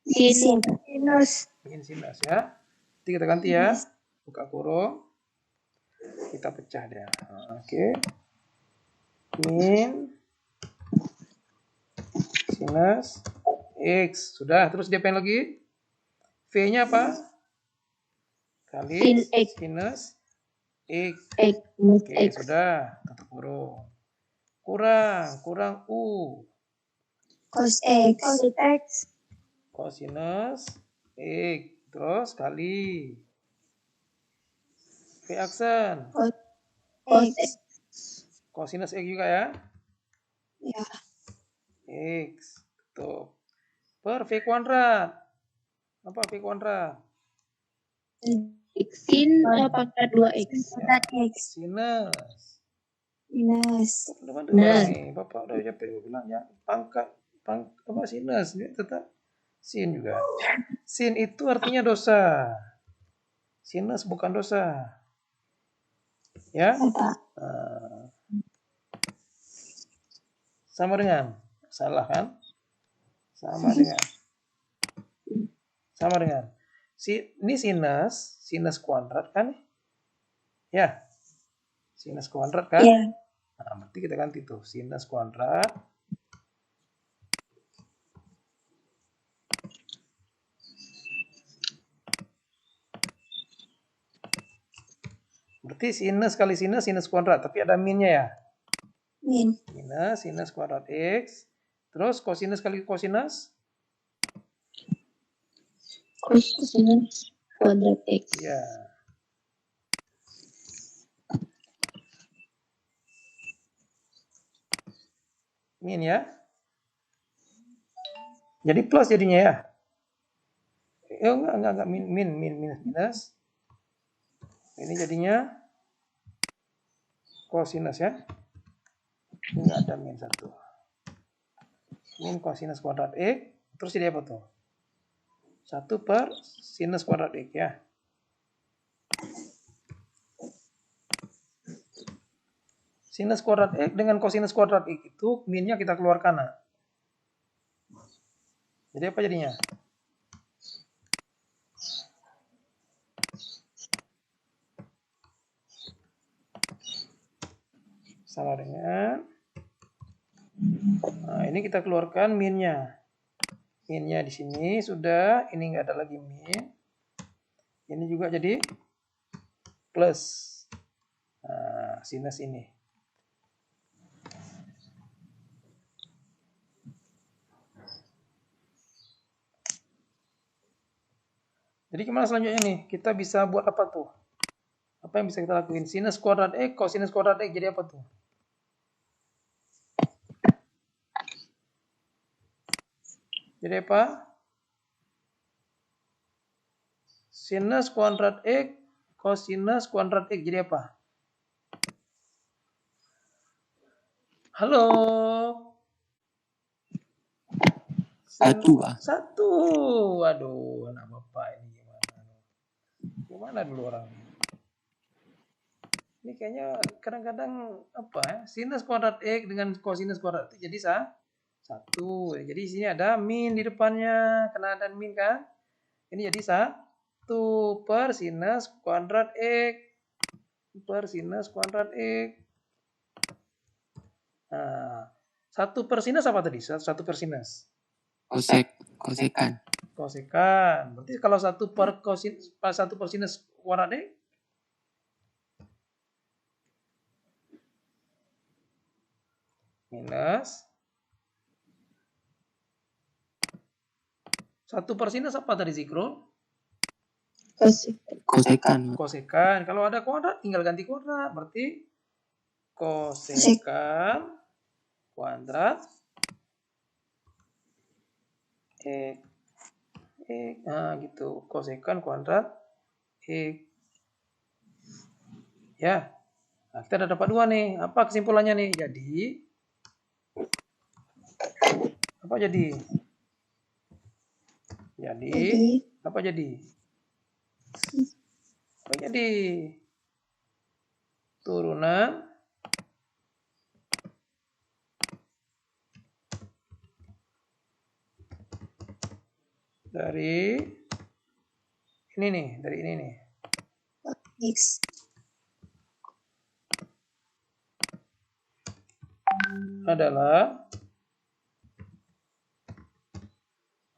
Sinus. sinus ya. Nanti kita ganti ya. Buka kurung. Kita pecah dia. Oke. Min sinus X. Sudah. Terus dia pengen lagi? V-nya apa? Kali Sin X. sinus X. X. Oke, X. sudah. Tutup kurung. Kurang U. Cos X. Kosinus X. Terus kali V aksen. Cos X. Kosinus X juga ya. Ya. X. Tutup. Per V kuadrat. Apa V kuadrat? Sin pangkat 2X. Sinus. Minus. Nih, Bapak udah capek bilang ya. Pangkat apa sinus ini tetap sin juga. Sin itu artinya dosa. Sinus bukan dosa. Ya? Sama dengan salah kan? Sama dengan ini sinus kuadrat kan? Ya. Sinus kuadrat kan? Ya. Nah, berarti kita ganti tuh sinus kuadrat berarti sinus kali sinus kuadrat, tapi ada minnya ya. Min. Minus sinus kuadrat X. Terus kosinus kali kosinus? Kosinus kuadrat X. Ya. Min ya. Jadi plus jadinya ya. Enggak minus. Ini jadinya kosinus ya. Ini ada min 1. Min kosinus kuadrat X. Terus jadi apa tuh? 1 per sinus kuadrat X ya. Sinus kuadrat X dengan kosinus kuadrat X itu minnya kita keluarkan. Nah. Jadi apa jadinya? Sama dengan nah, ini kita keluarkan minnya. Minnya di sini sudah, ini nggak ada lagi min. Ini juga jadi plus sinus ini. Jadi gimana selanjutnya nih? Kita bisa buat apa tuh? Apa yang bisa kita lakuin? Sinus kuadrat X, kosinus kuadrat X jadi apa tuh? Jadi apa? Sinus kuadrat X, kosinus kuadrat X jadi apa? Halo? 1, Pak. 1. Waduh, anak bapak ini gimana? Gimana dulu orang? Ini kayaknya kadang-kadang apa ya? Sinus kuadrat X dengan kosinus kuadrat X jadi 1. Jadi di sini ada min di depannya. Karena ada min kan? Ini jadi 1 per sinus kuadrat X per sinus kuadrat X. Nah, 1 per sinus apa tadi? 1 per sinus. Kosekan. Berarti kalau 1 per sinus kuadrat X minus 1 per sinus apa tadi Zikro? Kosekan. Kalau ada kuadrat tinggal ganti kuadrat. Berarti kosekan kuadrat X. X. Nah, gitu. Kosekan kuadrat X. Ya. Nah, kita udah dapat 2 nih. Apa kesimpulannya nih? Jadi apa jadi? Jadi apa jadi? Apa jadi? Turunan dari ini nih, dari ini nih. X. Adalah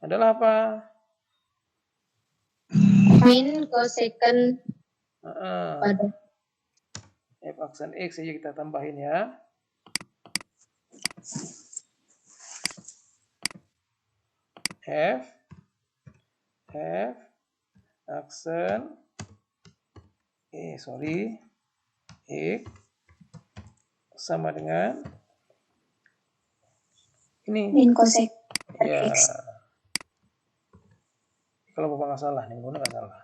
apa? Min kosekan pada F aksen X aja kita tambahin ya. F aksen X sama dengan ini. min kosek Ya. X. Kalau Bapak nggak salah, nih nggak salah.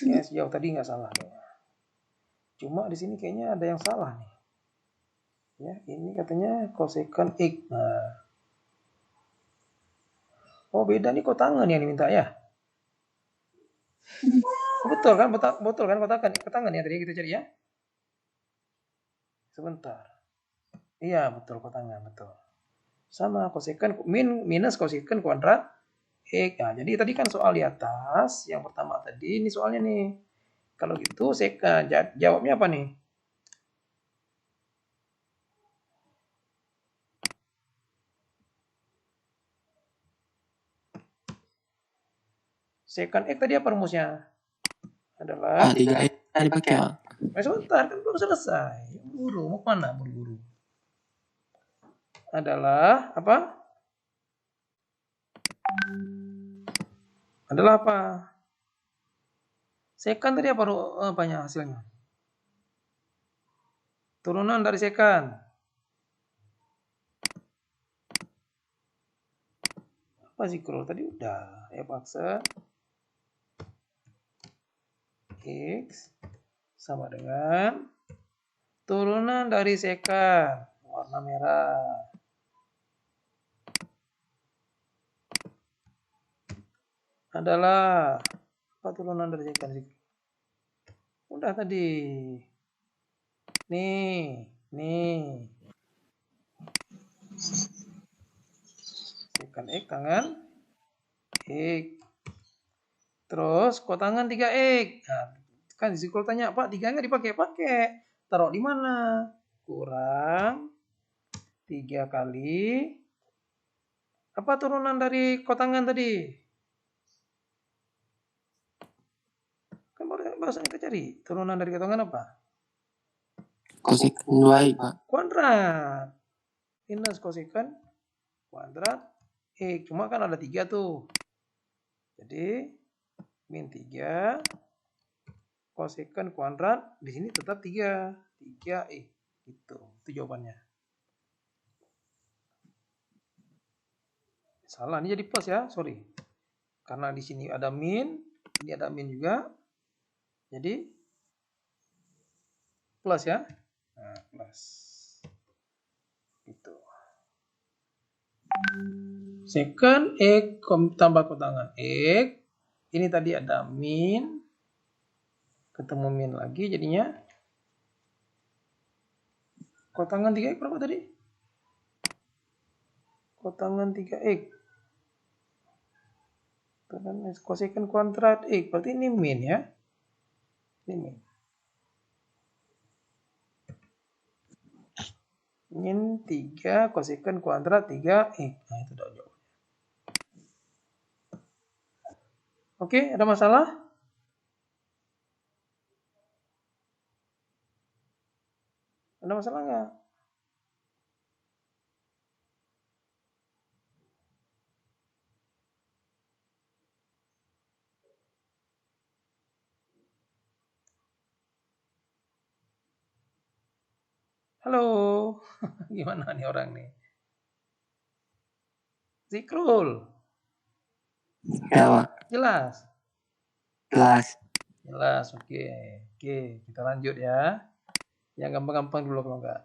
Ya, sejauh tadi nggak salah kayaknya. Cuma di sini kayaknya ada yang salah nih. Ya, ini katanya kosekan X. Nah. Oh, beda nih kotangan yang diminta ya. Betul kan? Betul kan kotangan ya tadi kita cari ya? Sebentar. Iya, betul kotangan, betul. Sama kosekan minus kosekan kuadrat X. Nah, jadi tadi kan soal di atas, yang pertama tadi, ini soalnya nih. Kalau gitu, jawabnya apa nih? Secant X tadi apa rumusnya? Adalah 3X dipakai, Pak. sebentar, kan belum selesai. Buru, mau mana buru-buru? Adalah apa? Adalah apa? Secant tadi apanya hasilnya? Turunan dari secant. Apa sih kalau tadi udah ya paksa X sama dengan turunan dari secant warna merah. Adalah apa turunan dari secant sih? Udah tadi. Nih. Secant X tangan X. Terus kotangan 3X. Nah, kan di sekolah tanya, Pak, 3 nggak dipakai? Taruh di mana? Kurang 3 kali. Apa turunan dari kotangan tadi? Kan bahasa kita cari. Turunan dari kotangan apa? Kosekan 2X, Pak. Kuadrat. Minus kosekan kuadrat X. Cuma kan ada 3 tuh. Jadi min 3 kosekan kuadrat di sini tetap 3 gitu. Itu jawabannya. Salah, ini jadi plus ya, sorry. Karena di sini ada min, ini ada min juga. Jadi plus ya. Nah, plus. Gitu. Secant X tambah kotangan X. Ini tadi ada min. Ketemu min lagi jadinya. Kotangan 3X berapa tadi? Kotangan 3X. Kosekan kuadrat X. Berarti ini min ya. Ini min. Min 3 kosekan kuadrat 3X. Nah, itu udah jawabannya. Oke, ada masalah? Ada masalah nggak? Halo, gimana nih orang nih? Zikrul. Ya, Pak. Jelas? Jelas. Jelas, oke. Oke, kita lanjut ya. Yang gampang-gampang dulu kalau enggak.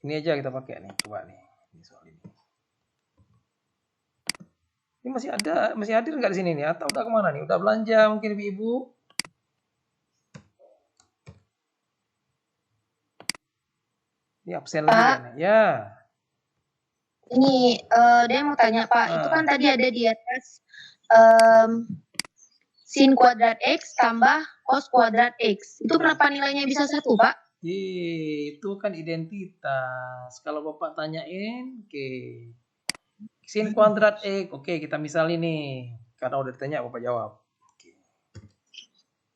Ini aja kita pakai nih, coba nih. Ini soal ini. Ini masih hadir nggak di sini nih? Atau udah kemana nih? Udah belanja mungkin ibu-ibu? Ini absen lagi kan? Ya. Ini dia mau tanya Pak, itu kan tadi ada di atas sin kuadrat X tambah cos kuadrat X. Itu kenapa nilainya bisa 1 Pak? Itu kan identitas. Kalau Bapak tanyain, oke. Sin kuadrat X, oke kita misal ini. Karena udah ditanya Bapak jawab. Oke.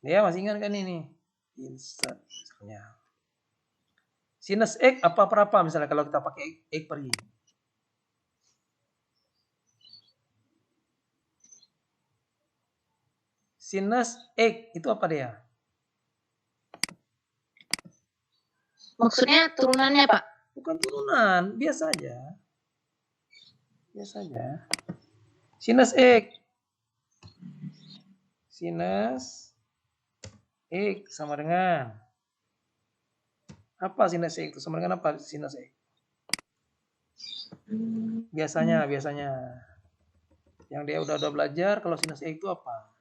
Ya masih ingat kan ini? Insert misalnya. Sinus X apa per apa misalnya kalau kita pakai X per Y. Sinus X itu apa dia? Maksudnya turunannya Pak? Bukan turunan, biasa aja. Biasa aja. Sinus X. Sinus X sama dengan apa sinus X itu? Sama dengan apa sinus X? Biasanya. Yang dia udah belajar kalau sinus X itu apa?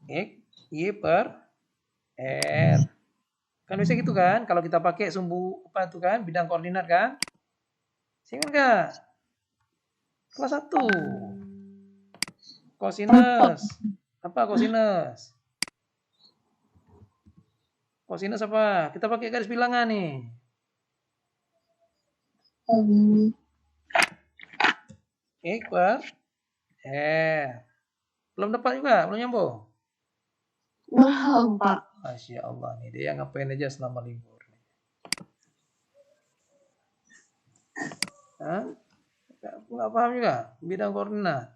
X, Y per R. Kan bisa gitu kan? Kalau kita pakai sumbu apa itu kan? Bidang koordinat kan? Ingat nggak? Kelas 1. Kosinus. Apa kosinus? Kosinus apa? Kita pakai garis bilangan nih. X per R. Belum dapat juga? Belum nyambung? Belum Pak. Masya Allah nih, dia ngapain aja selama libur. Hah? Nggak paham juga? Bidang koordinat.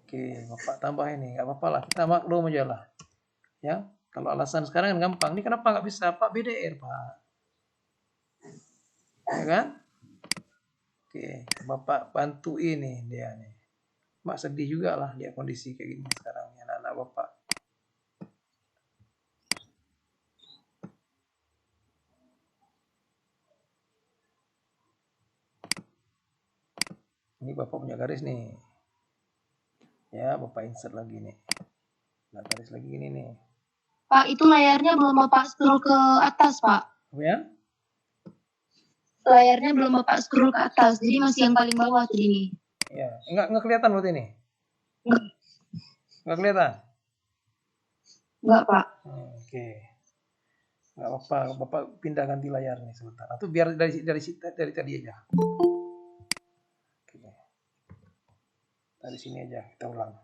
Oke, Bapak tambah ini. Nggak apa-apa lah, kita maklum aja lah. Ya, kalau alasan sekarang kan gampang. Ini kenapa nggak bisa? Pak BDR, Pak. Ya kan? Oke, Bapak bantu ini dia nih. Mak sedih juga lah dia kondisi kayak gini sekarang ya anak-anak Bapak. Ini Bapak punya garis nih. Ya, Bapak insert lagi nih. Nah, garis lagi gini nih. Pak, itu layarnya belum Bapak scroll ke atas, Pak. Apa ya? Layarnya belum Bapak scroll ke atas, jadi masih yang paling bawah tadi nih. Ya, enggak kelihatan berarti ini? Enggak kelihatan? Enggak, Pak. Oke. Enggak apa-apa, Bapak pindah ganti layar nih sebentar. Atau biar dari tadi aja. Oke. Dari sini aja kita ulang.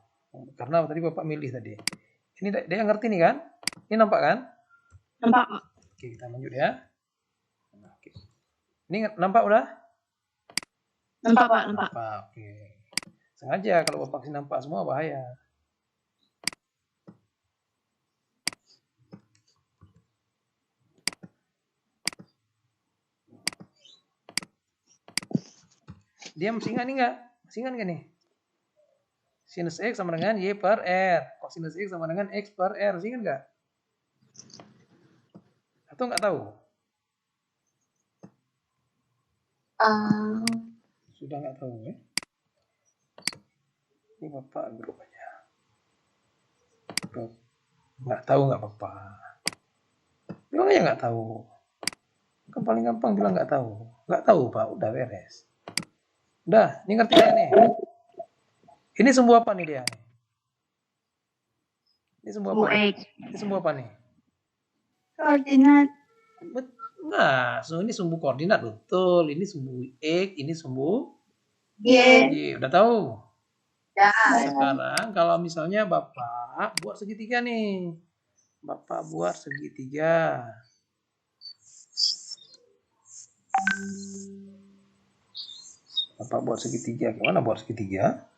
Karena tadi Bapak milih tadi. Ini dia ngerti nih kan? Ini nampak kan? Nampak, Pak. Oke, kita lanjut ya. Oke. Ini nampak udah? Nampak, Pak, nampak. Oke. Sengaja kalau Bapak sih nampak semua bahaya. Dia masih ingat nih nggak? Masih ingat nggak nih? Sinus X sama dengan Y per R. Kosinus X sama dengan X per R. Masih ingat nggak? Atau nggak tahu? Sudah nggak tahu ya? Ini Bapak grup aja. Nggak tahu nggak apa-apa. Bilang aja nggak tahu. Kan paling gampang bilang nggak tahu. Nggak tahu Pak, udah beres. Udah, ini ngerti ya nih? Ini sumbu apa nih dia? Ini sumbu apa? Ini sumbu apa nih? Koordinat. Nah, ini sumbu koordinat betul. Ini sumbu X, ini sumbu Y. Udah tahu? Ya. Sekarang kalau misalnya Bapak buat segitiga nih. Bapak buat segitiga. Bapak buat segitiga. Gimana buat segitiga?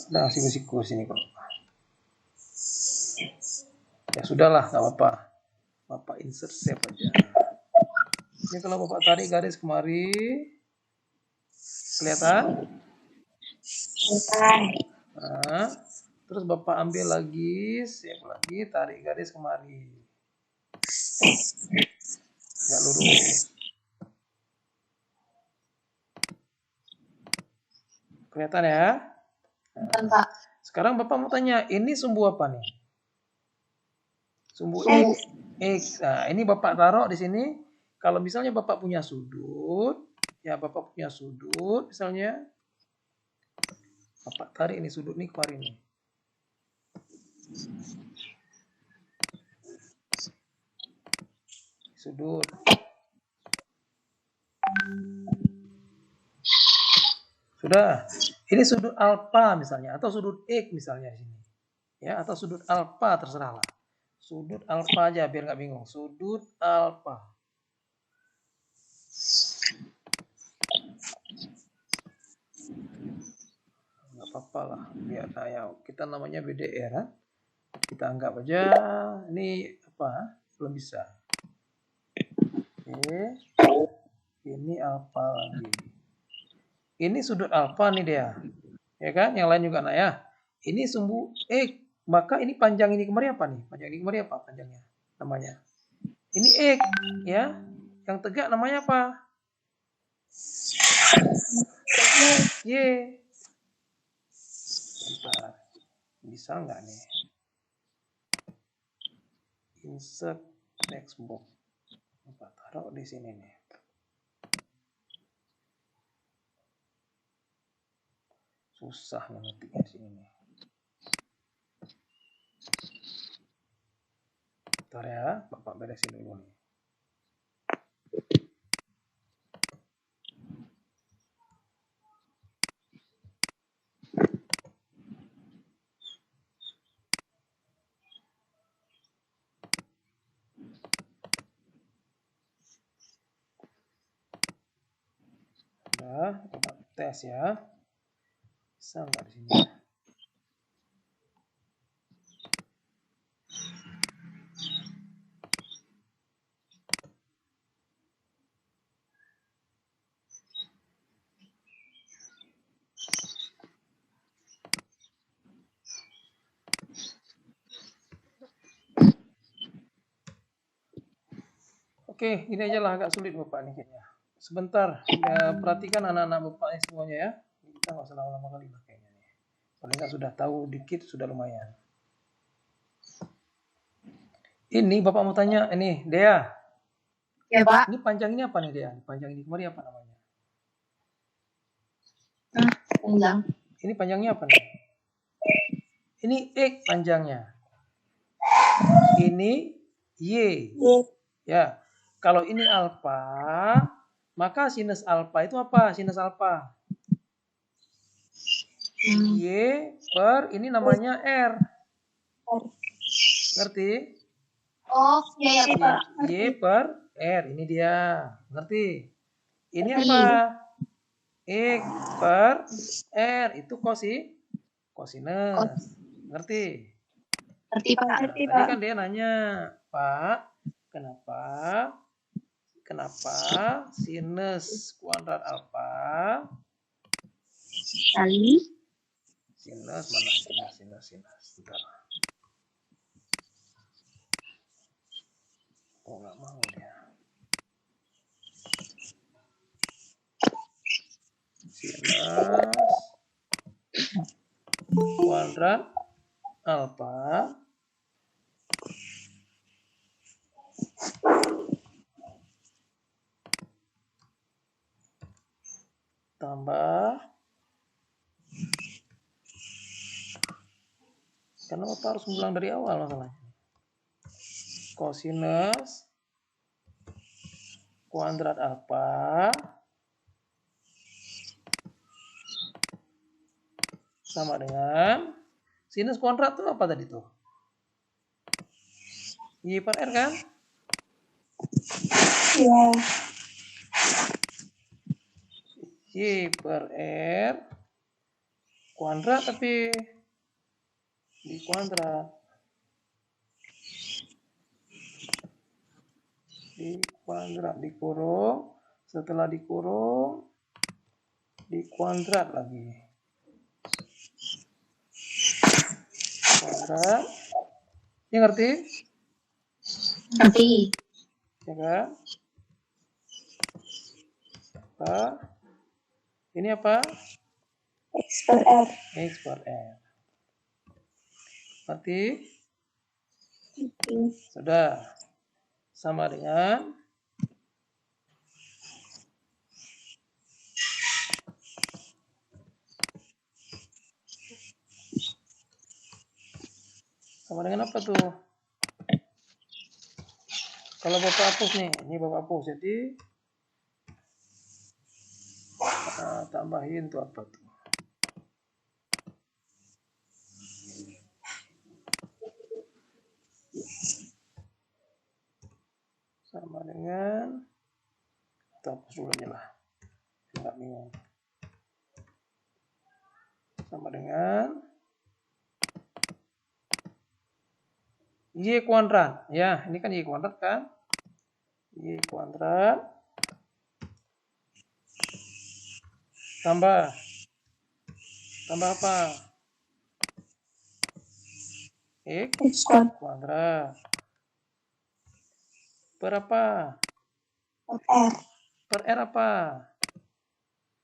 Ada siku-siku sini kok. Ya sudahlah, nggak apa-apa. Bapak insert save aja. Ini kalau Bapak tarik garis kemari, kelihatan? Nah, terus Bapak ambil lagi, save lagi, tarik garis kemari. Nggak lurus. Kelihatan ya? Bukan, Pak. Sekarang Bapak mau tanya, ini sumbu apa nih? Sumbu X. X. Nah, ini Bapak taruh di sini. Kalau misalnya Bapak punya sudut, ya Bapak punya sudut, misalnya Bapak tarik ini sudut nih kemarin nih. Sudut. Sudah. Ini sudut alfa misalnya atau sudut X misalnya di sini. Ya, atau sudut alfa terserah lah. Sudut alfa aja biar nggak bingung. Sudut alfa. Nggak apa-apa lah. Biar ya, kita namanya BDR. Kan? Kita anggap aja ini apa? Belum bisa. Oke. Ini alfa lagi. Ini sudut alfa nih dia. Ya kan? Yang lain juga nah ya. Ini sumbu X. Maka ini panjang ini kemari apa nih? Panjang ini kemari apa panjangnya? Namanya. Ini X ya. Yang tegak namanya apa? Y. Bentar. Bisa nggak nih? Insert text box. Apa taruh di sini nih. Susah mengetiknya di sini nih. Bentar ya, Bapak beresin dulu nih. Udah, coba tes ya. Bisa nggak di sini? Oke, ini aja lah agak sulit Bapak nih kayaknya. Sebentar, ya, perhatikan anak-anak Bapak semuanya ya. Kita nggak usah lama-lama kali lah kayaknya nih. Paling nggak sudah tahu dikit sudah lumayan. Ini Bapak mau tanya, ini Dea. Ya, Pak. Ini panjang ini apa nih Dea? Panjang ini kemarin apa namanya? Panjang. Ini panjangnya apa nih? Ini X panjangnya. Ini Y. Ya. Kalau ini alfa, maka sinus alfa itu apa? Sinus alfa. Y per ini namanya R. Ngerti? Oh, ya, ya, Pak. Y per R. Ini dia. Ngerti? Ini apa? X per R. Itu kosinus. Ngerti? Ngerti, Pak. Nah, tadi kan dia nanya, Pak, kenapa sinus kuadrat alfa Kali. sinus mana sinus bentar. Oh nggak mau dia. Sinus kuadrat alfa tambah, karena Bapak harus ngulang dari awal masalahnya. Kosinus kuadrat alfa sama dengan sinus kuadrat itu apa tadi tuh? Y per R kan? Iya. Y per R kuadrat tapi di kuadrat. di kuadrat, dikurung, setelah dikurung, di kuadrat lagi. Kuadrat. Ini ngerti? Ngerti. Ya kan? Apa? Ini apa? X per R. X per R. Ngerti? Sudah. Sama dengan apa tuh? Kalau Bapak hapus nih, ini Bapak hapus. Jadi tambahin tuh apa tuh? Sama dengan, kita hapus dulu aja lah. Enggak bingung. Sama dengan Y kuadrat. Ya, ini kan Y kuadrat kan? Y kuadrat tambah apa? X kuadrat per apa? R. Per R apa?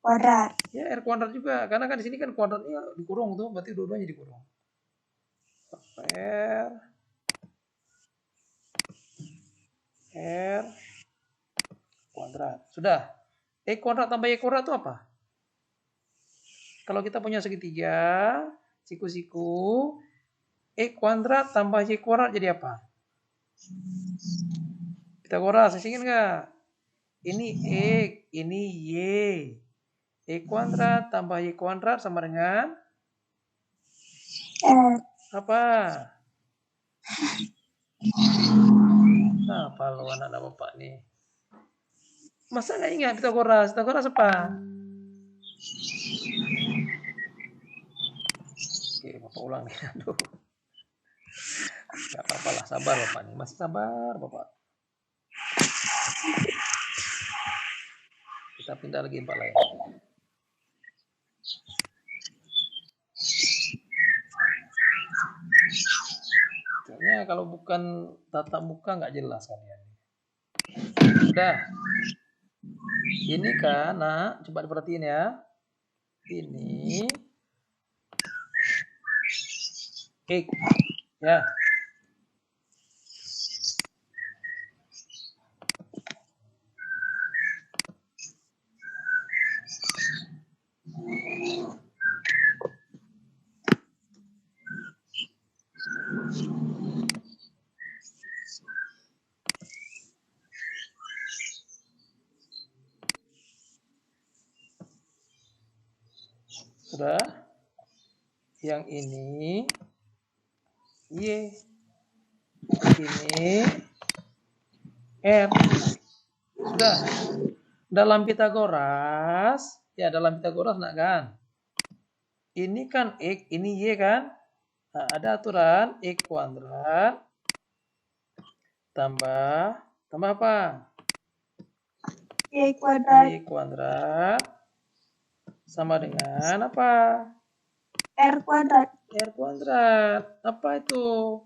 Kuadrat. Ya, R kuadrat juga. Karena kan di sini kan kuadratnya dikurung tuh, berarti dua-duanya dikurung. R kuadrat. Sudah. E kuadrat tambah Y kuadrat itu apa? Kalau kita punya segitiga, siku-siku, E kuadrat tambah Y kuadrat jadi apa? Pitagoras, masih ingat nggak? Ini X, ini Y. E kuadrat tambah Y kuadrat sama dengan R. apa? Apa lo anak Bapak nih? Masa nggak ingat Pitagoras? Pitagoras apa? Oke, Bapak ulang nih. Aduh. Gak apa-apa lah, sabar Bapak nih. Masih sabar Bapak. Kita pindah lagi tempat lain. Soalnya kalau bukan tatap muka nggak jelas kalian. Udah. Ini kan, nah, coba diperhatiin ya. Ini X, ya. Sudah. Yang ini Y. Ini R. Sudah. Dalam Pitagoras, ya dalam Pitagoras nak kan? Ini kan X, ini Y kan? Nah, ada aturan X kuadrat tambah apa? Y kuadrat. Y kuadrat sama dengan apa? R kuadrat. R kuadrat. Apa itu?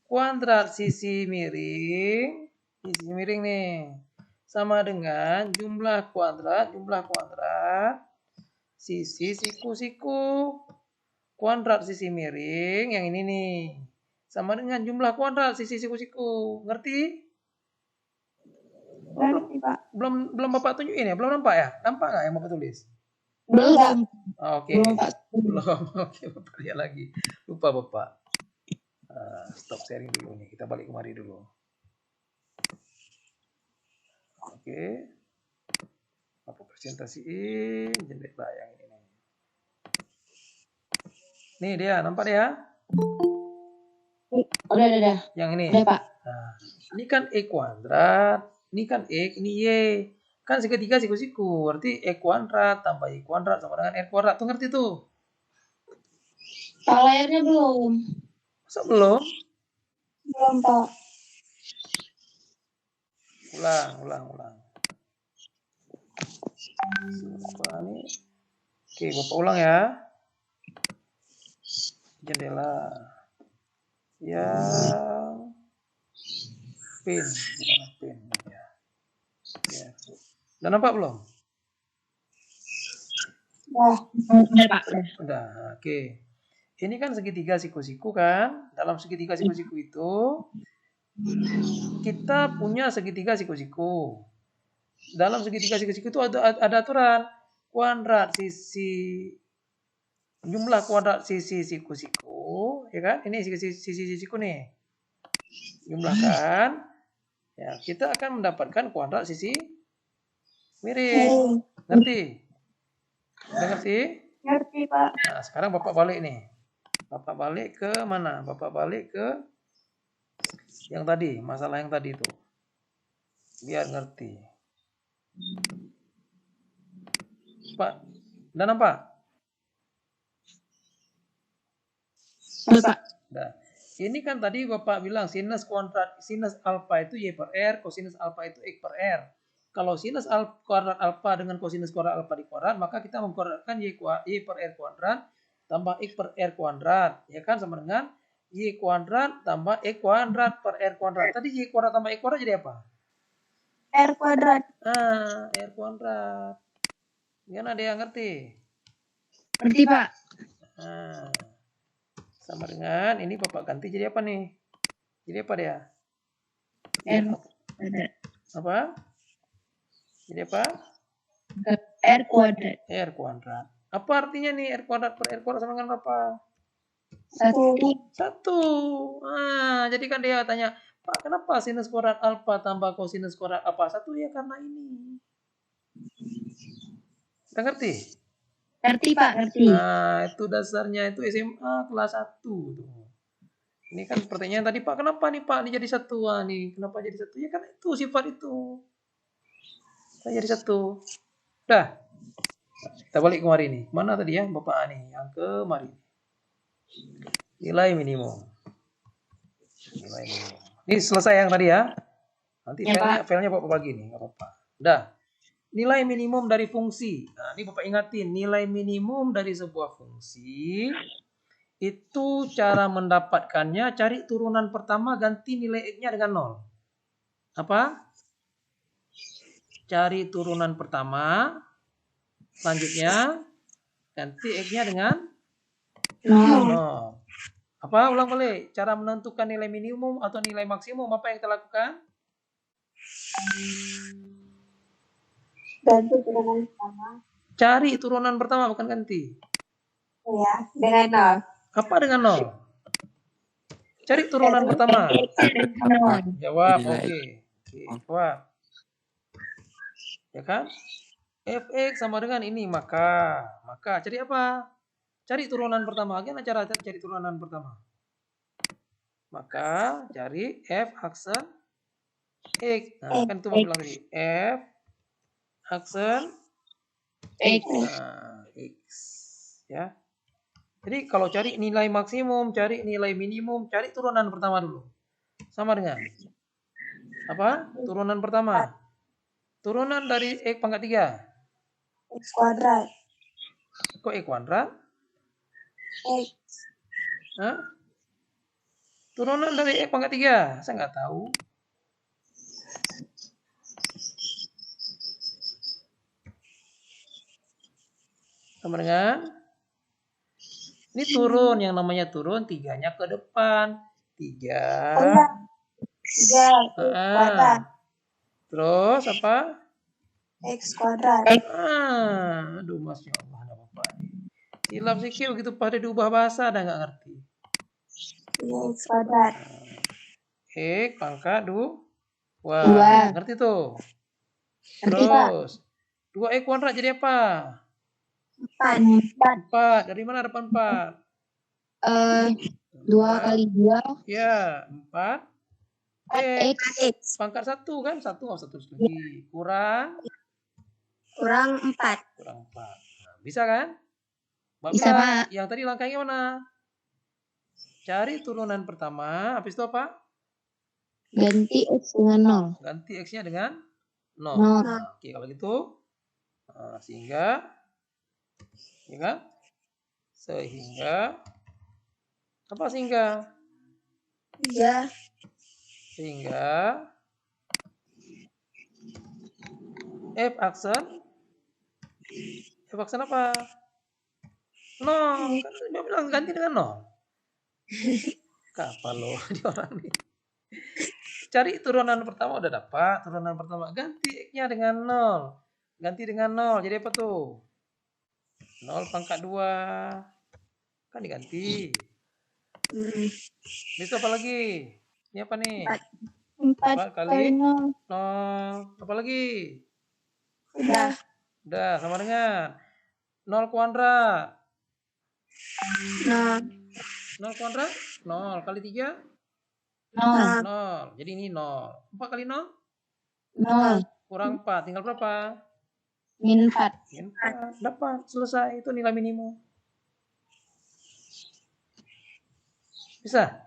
Kuadrat sisi miring nih. Sama dengan jumlah kuadrat sisi siku-siku. Kuadrat sisi miring yang ini nih. Sama dengan jumlah kuadrat sisi siku-siku. Ngerti? Ngerti, Pak. Belum Bapak tunjukin ya? Belum nampak ya? Nampak nggak yang Bapak tulis? Belum. Oke. Belum. Oke, Bapak lihat lagi. Lupa Bapak. Stop sharing dulu nih. Kita balik kemari dulu. Oke. Apa presentasiin? Jelek lah yang ini. Nih dia, nampak ya? Udah. Yang ini. Udah, Pak. Nah, ini kan E kuadrat. Ini kan X, ini Y. Kan segitiga siku-siku. Berarti E kuadrat tambah Y kuadrat sama dengan R kuadrat. Tuh ngerti tuh? Pak layarnya belum. Masa belum? Belum, Pak. Ulang. Apa nih? Oke, Bapak ulang ya. Jendela yang pin, gimana pin ya. Ya. Udah nampak belum? Udah Pak. Udah. Oke. Ini kan segitiga siku-siku kan? Dalam segitiga siku-siku itu kita punya segitiga siku-siku. Dalam segitiga siku-siku itu ada aturan kuadrat sisi jumlah kuadrat sisi siku-siku, ya kan? Ini sisi siku nih. Jumlahkan. Ya, kita akan mendapatkan kuadrat sisi miring. Ngerti? Udah ngerti? Ngerti, Pak. Nah, sekarang Bapak balik nih. Bapak balik ke mana? Bapak balik ke yang tadi, masalah yang tadi itu. Biar ngerti. Pak, udah nampak? Udah Pak. Nah, ini kan tadi Bapak bilang sinus alfa itu Y per R, kosinus alfa itu X per R. Kalau sinus kuadrat alfa dengan kosinus kuadrat alfa dikuadrat, maka kita mengkuadratkan Y per R kuadrat tambah X per R kuadrat. Ya kan, sama dengan Y kuadrat tambah X kuadrat per R kuadrat. Tadi Y kuadrat tambah X kuadrat jadi apa? R kuadrat. Ah, R kuadrat. Gimana dia ngerti? Ngerti Pak. Nah, sama dengan ini Bapak ganti jadi apa nih? Jadi apa dia? R kuadrat. Apa? Jadi apa? R kuadrat. R kuadrat. Apa artinya nih R kuadrat per R kuadrat sama dengan berapa? 1. 1. Nah, jadi kan dia tanya, Pak, kenapa sinus kuadrat alfa tambah kosinus kuadrat alfa 1? Ya karena ini. Kita ngerti? Ngerti Pak, ngerti. Nah, itu dasarnya itu SMA kelas 1 tuh. Ini kan pertanyaan tadi, Pak, kenapa nih Pak ini jadi 1? Wah, nih, kenapa jadi 1? Ya kan itu sifat itu. Kita jadi 1. Udah. Kita balik kemari nih. Mana tadi ya Bapak nih? Yang kemari. Nilai minimum. Nilai minimum. Ini selesai yang tadi ya. Nanti Ya, filenya Bapak bagi nih, nggak apa-apa. Udah. Nilai minimum dari fungsi. Nah, ini Bapak ingatin, nilai minimum dari sebuah fungsi itu cara mendapatkannya, cari turunan pertama ganti nilai X-nya dengan 0. Apa? Cari turunan pertama, selanjutnya ganti X-nya dengan 0. Apa? Ulang balik. Cara menentukan nilai minimum atau nilai maksimum apa yang kita lakukan? Ganti turunan pertama. Cari turunan pertama, bukan ganti. Ya, dengan 0. Apa dengan 0? Cari turunan pertama. Jawab, oke. Jawab. Ya kan? Fx sama dengan ini, maka cari apa? Cari turunan pertama. Gimana cara cari turunan pertama? Maka cari f aksen x. Nah, kan itu Bapak bilang tadi. F aksen X. nah, x. Ya. Jadi kalau cari nilai maksimum, cari nilai minimum, cari turunan pertama dulu. Sama dengan apa? Turunan pertama. Turunan dari X pangkat 3. X kuadrat. Kok X kuadrat? X. Hah? Turunan dari X pangkat 3. Saya nggak tahu. Sama dengan ini turun, yang namanya turun 3-nya ke depan. 3. Oh ya. 3 kuadrat. Terus apa? X kuadrat. Aduh, Masya Allah, ada apa? Hilaf sikit begitu pada diubah bahasa, dah nggak ngerti. X kuadrat. X pangkat 2. Dua. Ngerti tuh? Ngerti Pak. Terus 2x kuadrat jadi apa? 4. 4. Dari mana dapat 4? 2 kali 2. Ya, 4. X. Pangkat 1 kan? 1 nggak usah tulis lagi. Kurang 4. Kurang 4. Nah, bisa kan? Bisa, Pak. Yang tadi langkahnya mana? Cari turunan pertama, habis itu apa? Ganti X dengan 0. Ganti X-nya dengan 0. Nol. Nah, oke, kalau gitu. Sehingga, ya kan? Sehingga, apa sehingga? 3. Sehingga, F aksen apa? 0. Kan dia bilang ganti dengan 0. Kapal loh di orang nih. Cari turunan pertama udah dapat. Turunan pertama ganti X-nya dengan 0. Ganti dengan 0. Jadi apa tuh? 0 pangkat 2. Kan diganti. Bisa apa lagi? Ini apa nih? 4 kali 0. Apa lagi? Udah. Udah, sama dengan 0 kuadrat. 0. 0 kuadrat? 0 kali 3? 0. 0. Jadi ini 0. 4 kali 0? 0. Kurang 4. Tinggal berapa? Min 4. Min 4. Dapat. Selesai. Itu nilai minimum. Bisa?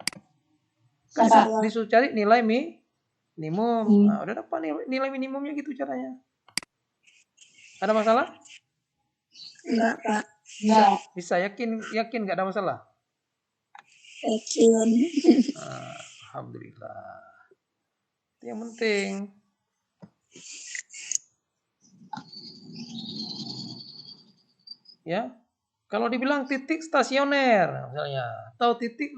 Kan disuruh cari nilai minimum. Nah, udah dapat nilai minimumnya gitu caranya. Ada masalah? Enggak, Pak. Enggak. Bisa yakin nggak ada masalah? Yakin. Alhamdulillah. Itu yang penting. Ya. Kalau dibilang titik stasioner misalnya atau titik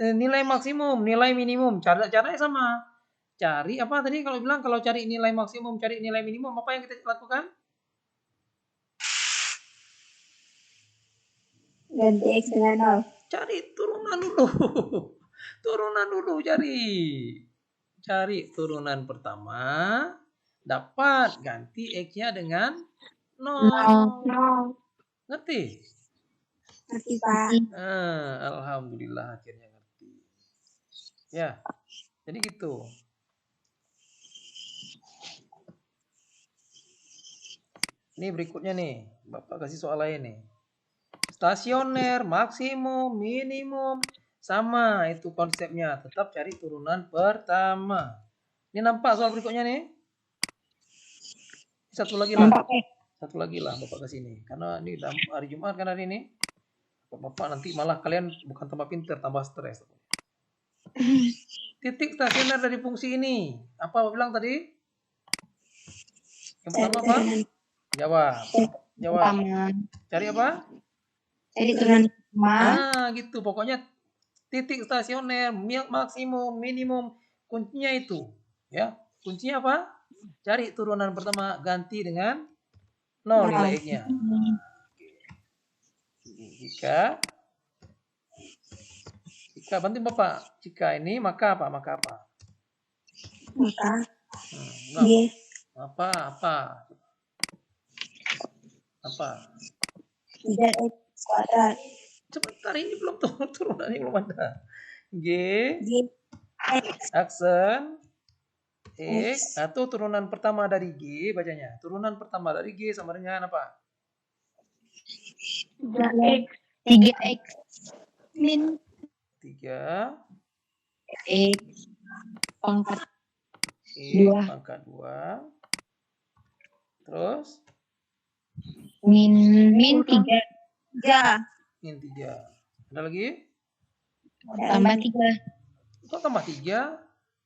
nilai maksimum, nilai minimum, caranya sama. Cari apa tadi kalau bilang kalau cari nilai maksimum, cari nilai minimum, apa yang kita lakukan? Ganti X dengan 0. Cari turunan dulu. Turunan dulu cari. Cari turunan pertama, dapat ganti X-nya dengan 0. Ngerti? Ngerti, Pak. Alhamdulillah akhirnya ngerti. Ya, jadi gitu. Ini berikutnya nih, Bapak kasih soal lain nih. Stasioner, maksimum, minimum, sama itu konsepnya. Tetap cari turunan pertama. Ini nampak soal berikutnya nih? Satu lagi lah. Satu lagi lah Bapak kasih nih. Karena ini hari Jumat kan hari ini. Bapak nanti malah kalian bukan tambah pinter, tambah stres. Titik stasioner dari fungsi ini. Apa Bapak bilang tadi? Yang pertama apa? Jawab. Cari apa? Cari turunan pertama. Gitu. Pokoknya titik stasioner, maksimum, minimum, kuncinya itu. Ya, kuncinya apa? Cari turunan pertama, ganti dengan 0 nilai X-nya. Jika bantu Bapak. Jika ini maka apa? Maka G. Apa? 3X kuadrat. Sebentar, ini belum turunannya belum ada. G X. aksen X atau turunan pertama dari G bacanya. Turunan pertama dari G sama dengan apa? 3X Min 3 X pangkat X pangkat 2. Terus min 3. Min 3. Ada lagi? Tambah 3. Kok tambah 3?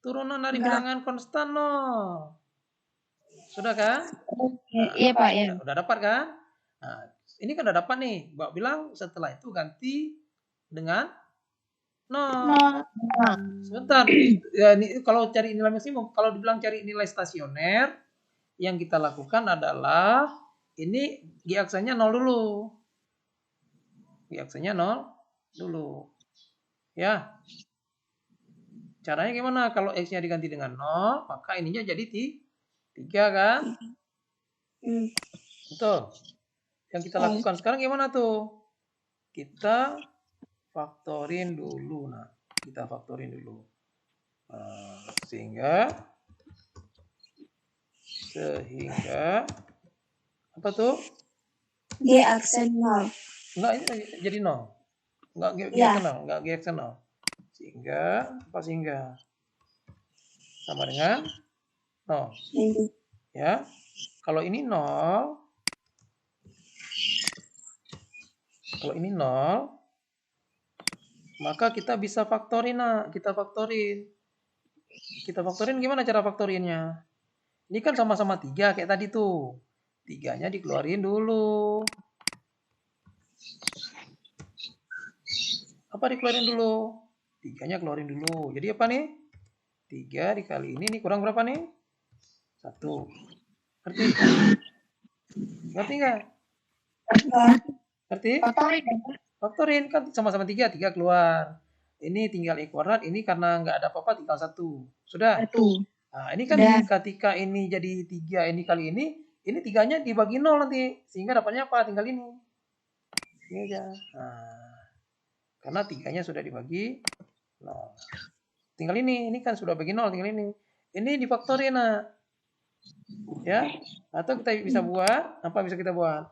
Turunan dari bilangan konstan 0. Sudah kan? Iya Pak ya. Udah dapat kan? Nah, ini kan udah dapat nih. Bapak bilang setelah itu ganti dengan 0. Sebentar. Ya, ini, kalau cari nilai maksimum, kalau dibilang cari nilai stasioner, yang kita lakukan adalah ini G aksennya 0 dulu. G aksennya 0 dulu. Ya. Caranya gimana? Kalau X-nya diganti dengan 0, maka ininya jadi 3 kan? Betul. Yang kita lakukan sekarang gimana tuh? Kita faktorin dulu. Nah, kita faktorin dulu. Sehingga apa tuh? G aksen 0. Enggak, ini jadi 0. Enggak G aksen 0, enggak G aksen 0. Sehingga apa sehingga? sama dengan 0. Min Ya. Kalau ini 0, maka kita bisa faktorin, nak. Kita faktorin gimana cara faktorinnya? Ini kan sama-sama 3 kayak tadi tuh. 3-nya dikeluarin dulu. Apa dikeluarin dulu? 3-nya keluarin dulu. Jadi apa nih? 3 dikali ini kurang berapa nih? 1. Ngerti? Ngerti nggak? Ngerti? Faktorin. Faktorin kan sama-sama 3 keluar. Ini tinggal E kuadrat, ini karena nggak ada apa-apa tinggal 1. Sudah? 1. Nah, ini kan Sudah. ketika ini jadi 3 ini kali ini 3-nya dibagi 0 nanti. Sehingga dapatnya apa? Tinggal ini. Ini aja. Nah, karena 3-nya sudah dibagi 0. Tinggal ini kan sudah bagi 0, tinggal ini. Ini difaktorin, nah. Ya. Atau kita bisa buat, apa bisa kita buat?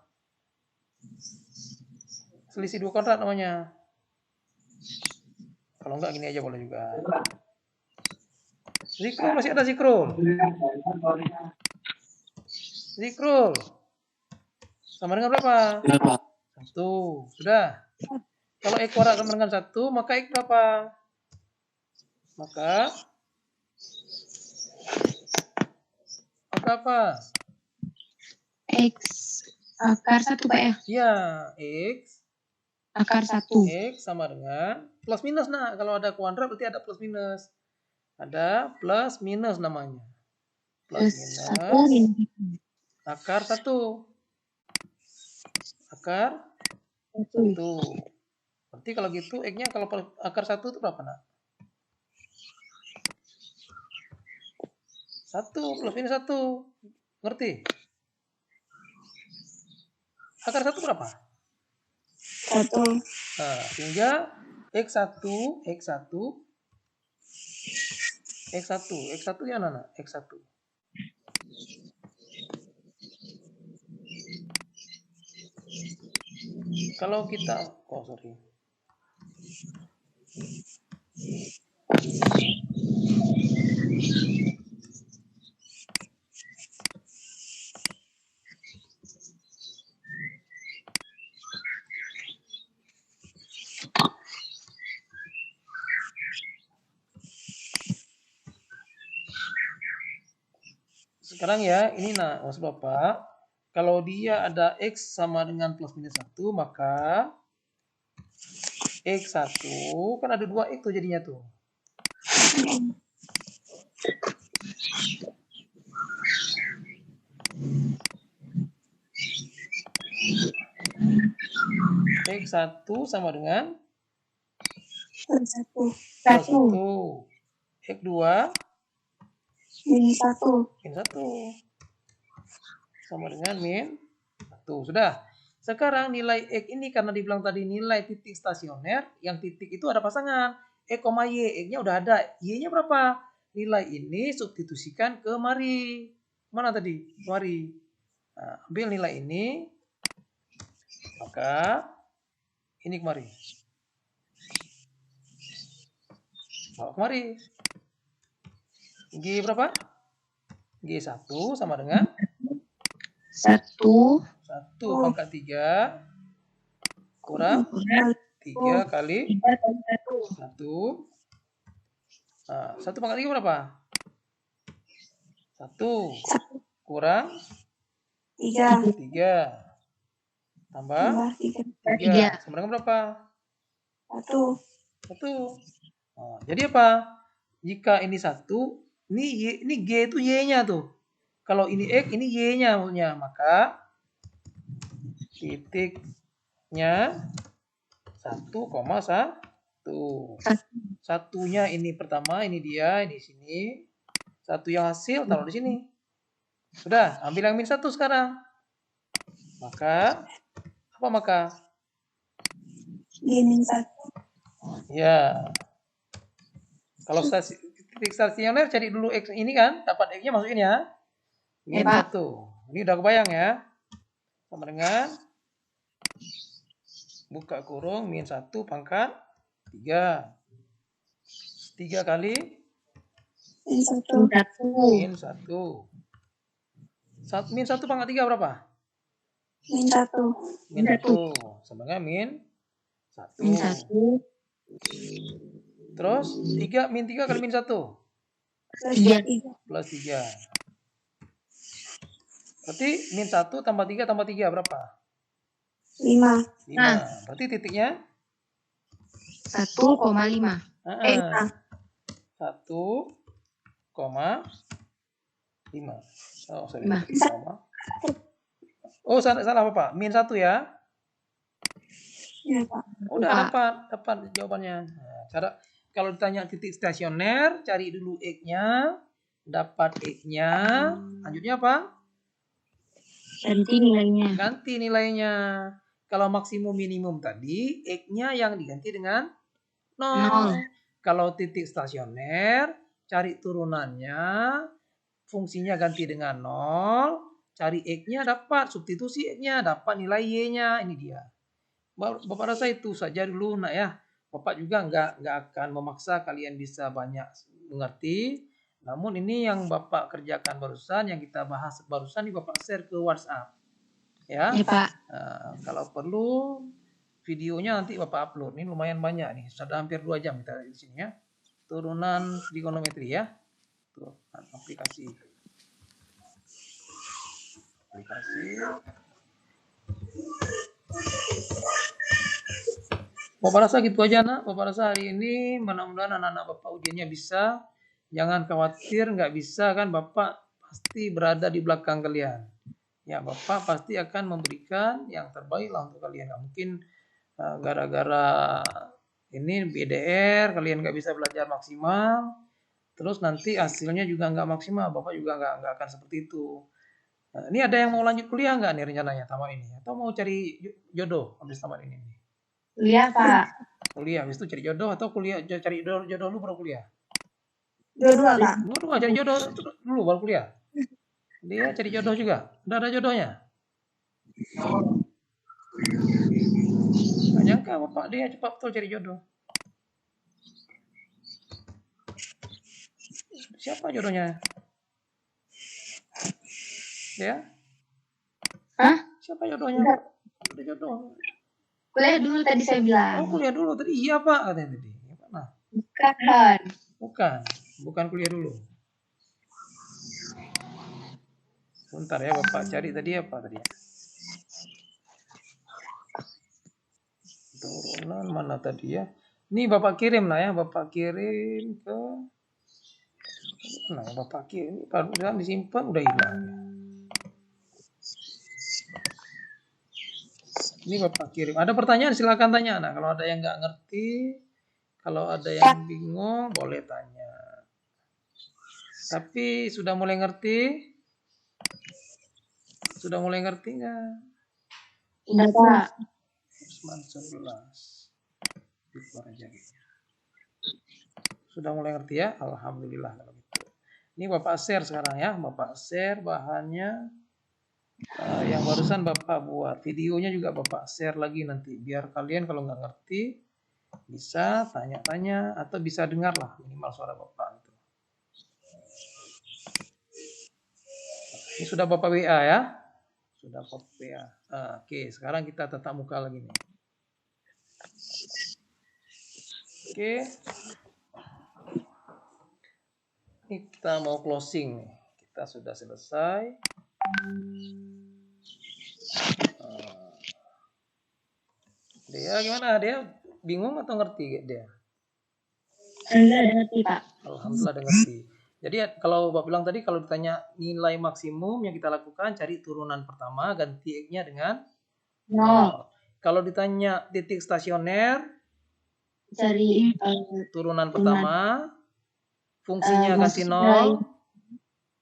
Selisih 2 kuadrat namanya. Kalau enggak gini aja boleh juga. Zikrul masih ada zikrul. Zikrul. Sama dengan berapa? 1. Sudah. Kalau E kuadrat sama dengan 1, maka X berapa? Maka apa? X akar 1, Pak ya? Iya, X Akar 1. X sama dengan plus minus, nah. Kalau ada kuadrat berarti ada plus minus. Ada plus minus namanya. Plus Plus minus 1. akar 1. Akar 1. Berarti kalau gitu X-nya kalau akar 1 itu berapa, nak? 1 plus minus 1. Ngerti? Akar 1 berapa? 1. Nah, sehingga X1 yang mana? X1. Kalau kita, sorry. Sekarang ya, ini nah, maksud Bapak, kalau dia ada X sama dengan plus minus 1, maka X1 kan ada 2X tuh jadinya tuh. X1 sama dengan 1. plus 1. X2 Min 1. min 1 sama dengan min 1. Sudah. Sekarang nilai X ini karena dibilang tadi nilai titik stasioner, yang titik itu ada pasangan. Y, X-nya udah ada. Y-nya berapa? Nilai ini substitusikan ke mari. Mana tadi? Mari. Nah, ambil nilai ini. Maka ini kemari. Bawa kemari. G berapa? G1 sama dengan 1 pangkat 3 kurang 3 kali 1. Nah, 1 pangkat 3 berapa? 1 kurang 3. 3 tambah 3. 3 sama dengan berapa? 1. 1. Nah, jadi apa? Jika ini 1, ini G itu Y-nya tuh. Kalau ini X, ini Y-nya maksudnya. Maka titiknya 1,1. Satunya ini pertama, ini dia, ini sini. Satu yang hasil taruh di sini. Sudah, ambil yang min 1 sekarang. Maka apa maka? G min 1. Ya. Kalau titik stasioner cari dulu X ini kan, dapat X-nya masukin ya. Min 1. Ini udah kebayang ya. Sama dengan buka kurung min 1 pangkat 3. 3 kali Min 1. Min 1. Min 1. Min 1 pangkat 3 berapa? Min 1. Min 1. Sama dengan min 1. Min 1. Terus 3 min 3 kali min 1. Plus 3. 3. Plus 3. Berarti min 1 tambah 3 tambah 3 berapa? 5. 5. Berarti titiknya 1,5. 1,5. Oh, sorry. 5. Oh, salah Bapak. Min 1 ya. Ya, Pak. Udah dapat jawabannya. Nah, cara kalau ditanya titik stasioner, cari dulu X-nya, dapat X-nya, lanjutnya apa? Ganti nilainya. Ganti nilainya. Kalau maksimum minimum tadi, X-nya yang diganti dengan 0. Kalau titik stasioner, cari turunannya, fungsinya ganti dengan 0, cari X-nya dapat, substitusi X-nya, dapat nilai Y-nya, ini dia. Bapak rasa itu saja dulu nak ya. Bapak juga nggak akan memaksa kalian bisa banyak mengerti. Namun ini yang Bapak kerjakan barusan, yang kita bahas barusan, ini Bapak share ke WhatsApp. Ya, Pak. Kalau perlu videonya nanti Bapak upload. Ini lumayan banyak nih, sudah hampir 2 jam kita di sini ya. Turunan trigonometri ya. Tuh, aplikasi. Bapak rasa gitu aja nak. Bapak rasa hari ini mudah-mudahan anak-anak Bapak ujiannya bisa. Jangan khawatir nggak bisa kan, Bapak pasti berada di belakang kalian. Ya, Bapak pasti akan memberikan yang terbaik lah untuk kalian. Nggak mungkin gara-gara ini BDR kalian nggak bisa belajar maksimal. Terus nanti hasilnya juga nggak maksimal. Bapak juga nggak akan seperti itu. Nah, ini ada yang mau lanjut kuliah nggak nih rencananya tamat ini? Atau mau cari jodoh habis tamat ini? Kuliah, Pak. Kuliah, habis itu cari jodoh atau kuliah cari jodoh dulu baru kuliah? Dua-dua, Pak. Dua cari jodoh dulu baru kuliah. Dia cari jodoh juga. Udah ada jodohnya? Nggak nyangka Bapak dia cepat betul cari jodoh. Siapa jodohnya? Ya? Hah? Siapa jodohnya? Ada jodoh. Kuliah dulu tadi saya bilang. Oh, kuliah dulu tadi. Iya, Pak, katanya tadi. Mana? Bukan kuliah dulu. Sebentar ya, Bapak cari tadi apa tadi ya? Turunan mana tadi ya? Ini Bapak kirim lah ya, Bapak kirim ke mana ya, Bapak kirim. Padahal disimpan udah hilang. Ini Bapak kirim. Ada pertanyaan silakan tanya. Nah, kalau ada yang nggak ngerti, kalau ada yang bingung boleh tanya. Tapi sudah mulai ngerti? Sudah mulai ngerti nggak? Udah, Pak. Usman 11. Sudah mulai ngerti ya? Alhamdulillah kalau gitu. Ini Bapak share sekarang ya. Bapak share bahannya. Yang barusan Bapak buat. Videonya juga Bapak share lagi nanti. Biar kalian kalau nggak ngerti bisa tanya-tanya atau bisa dengar lah minimal suara Bapak. Ini sudah Bapak WA ya? Sudah Bapak WA. Oke, sekarang kita tatap muka lagi nih. Oke. Ini kita mau closing nih. Kita sudah selesai. Dia gimana? Dia bingung atau ngerti dia? Alhamdulillah ngerti, Pak. Alhamdulillah udah ngerti. Jadi kalau Bapak bilang tadi kalau ditanya nilai maksimum yang kita lakukan cari turunan pertama ganti X-nya dengan 0. Kalau ditanya titik stasioner Cari turunan pertama fungsinya ganti 0.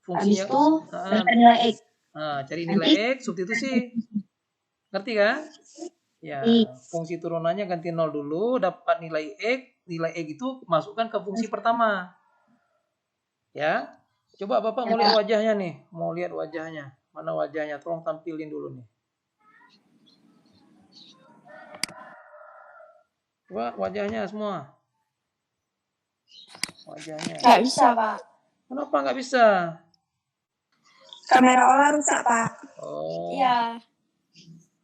Fungsinya itu nilai X. Cari nilai X substitusi. Ngerti kan? Ya, fungsi turunannya ganti 0 dulu, dapat nilai X. Nilai X itu masukkan ke fungsi pertama. Ya. Coba Bapak mau lihat wajahnya nih. Mau lihat wajahnya. Mana wajahnya? Tolong tampilin dulu nih. Coba wajahnya semua. Wajahnya. Nggak bisa, Pak. Kenapa nggak bisa? Kamera Ola rusak, Pak. Oh, Iya.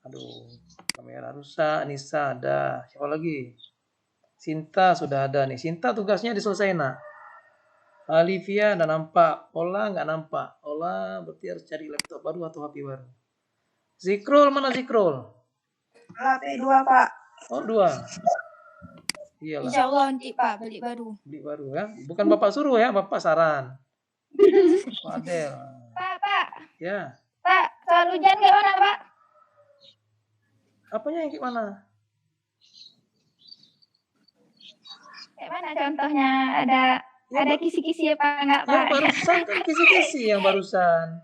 aduh, kamera rusak. Nisa ada. Siapa lagi? Sinta sudah ada nih. Sinta tugasnya diselesaikan, nak. Alivia udah nampak. Ola nggak nampak. Ola berarti harus cari laptop baru atau HP baru. Zikrul mana Zikrul? HP 2, Pak. Oh, 2. Iyalah, Insya Allah nanti Pak beli baru. beli baru ya. Bukan Bapak suruh ya, Bapak saran. Fadel. Pak. Ya, Pak, soal ujian kayak mana Pak? apanya yang gimana? Kayak mana contohnya? Ada kisi-kisi apa enggak Yang Pak? barusan kan kisi-kisi yang barusan.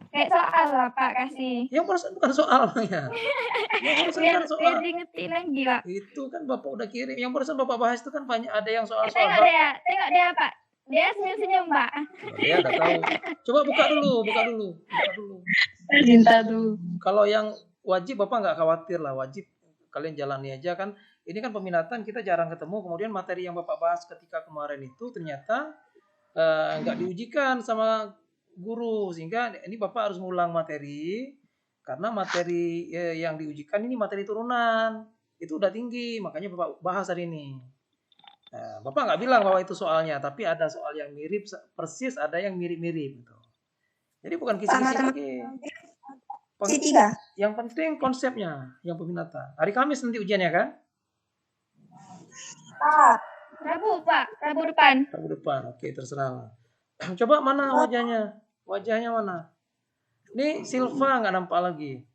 Kayak soal lah Pak kasih. Yang barusan bukan soalnya. Yang barusan kan Biar soal. diingetin lagi Pak. Itu kan Bapak udah kirim. Yang barusan Bapak bahas itu kan banyak ada yang soal-soal. Tengok dia Pak. Dia senyum-senyum Pak. Dia udah tahu. Coba buka dulu. Cinta tuh. Kalau yang wajib Bapak nggak khawatir lah. Wajib kalian jalani aja kan. Ini kan peminatan kita jarang ketemu. Kemudian materi yang Bapak bahas ketika kemarin itu ternyata nggak diujikan sama guru. Sehingga ini Bapak harus ngulang materi. Karena materi yang diujikan ini materi turunan. Itu udah tinggi. Makanya Bapak bahas hari ini. Nah, Bapak nggak bilang bahwa itu soalnya. Tapi ada soal yang mirip persis. Ada yang mirip-mirip. Gitu. Jadi bukan kisi-kisi lagi. C3. Yang penting konsepnya. Yang peminatan. Hari Kamis nanti ujiannya kan? Pak. Rabu Pak. Rabu depan. Rabu depan. Oke, terserah. Coba mana wajahnya? Wajahnya mana? Ini Silva nggak nampak lagi.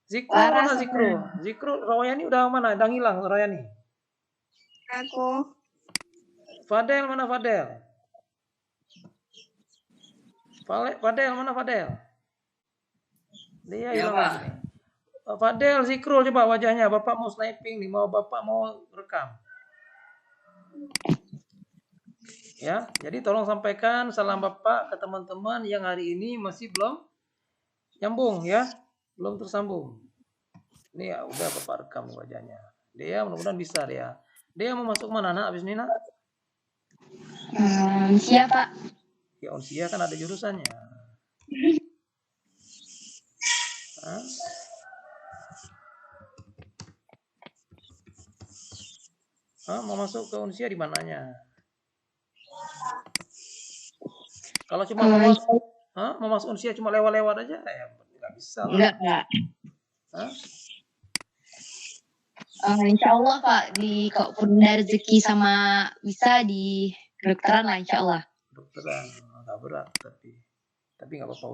Zikro mana Zikro? Zikro Rawayani udah mana? Udah hilang Rawayani. Aku. Fadel mana Fadel? Fadel mana Fadel? Dia hilang lagi. Fadel Zikro coba wajahnya. Bapak mau sniping nih. Bapak mau rekam. Ya, jadi tolong sampaikan salam Bapak ke teman-teman yang hari ini masih belum nyambung ya, belum tersambung. Ini ya udah Bapak rekam nih wajahnya. Dia mudah-mudahan bisa dia. Dia mau masuk mana nak abis ini nak? Siapa? Ya Unsia kan ada jurusannya. Hah? Mau masuk ke Unsia di mananya? Kalau cuma mau masuk Unsia cuma lewat-lewat aja ya nggak bisa lah. Enggak. Insya Allah Pak, kalau pun ada rezeki sama bisa di kedokteran lah insya Allah. Kedokteran nggak berat tapi nggak apa-apa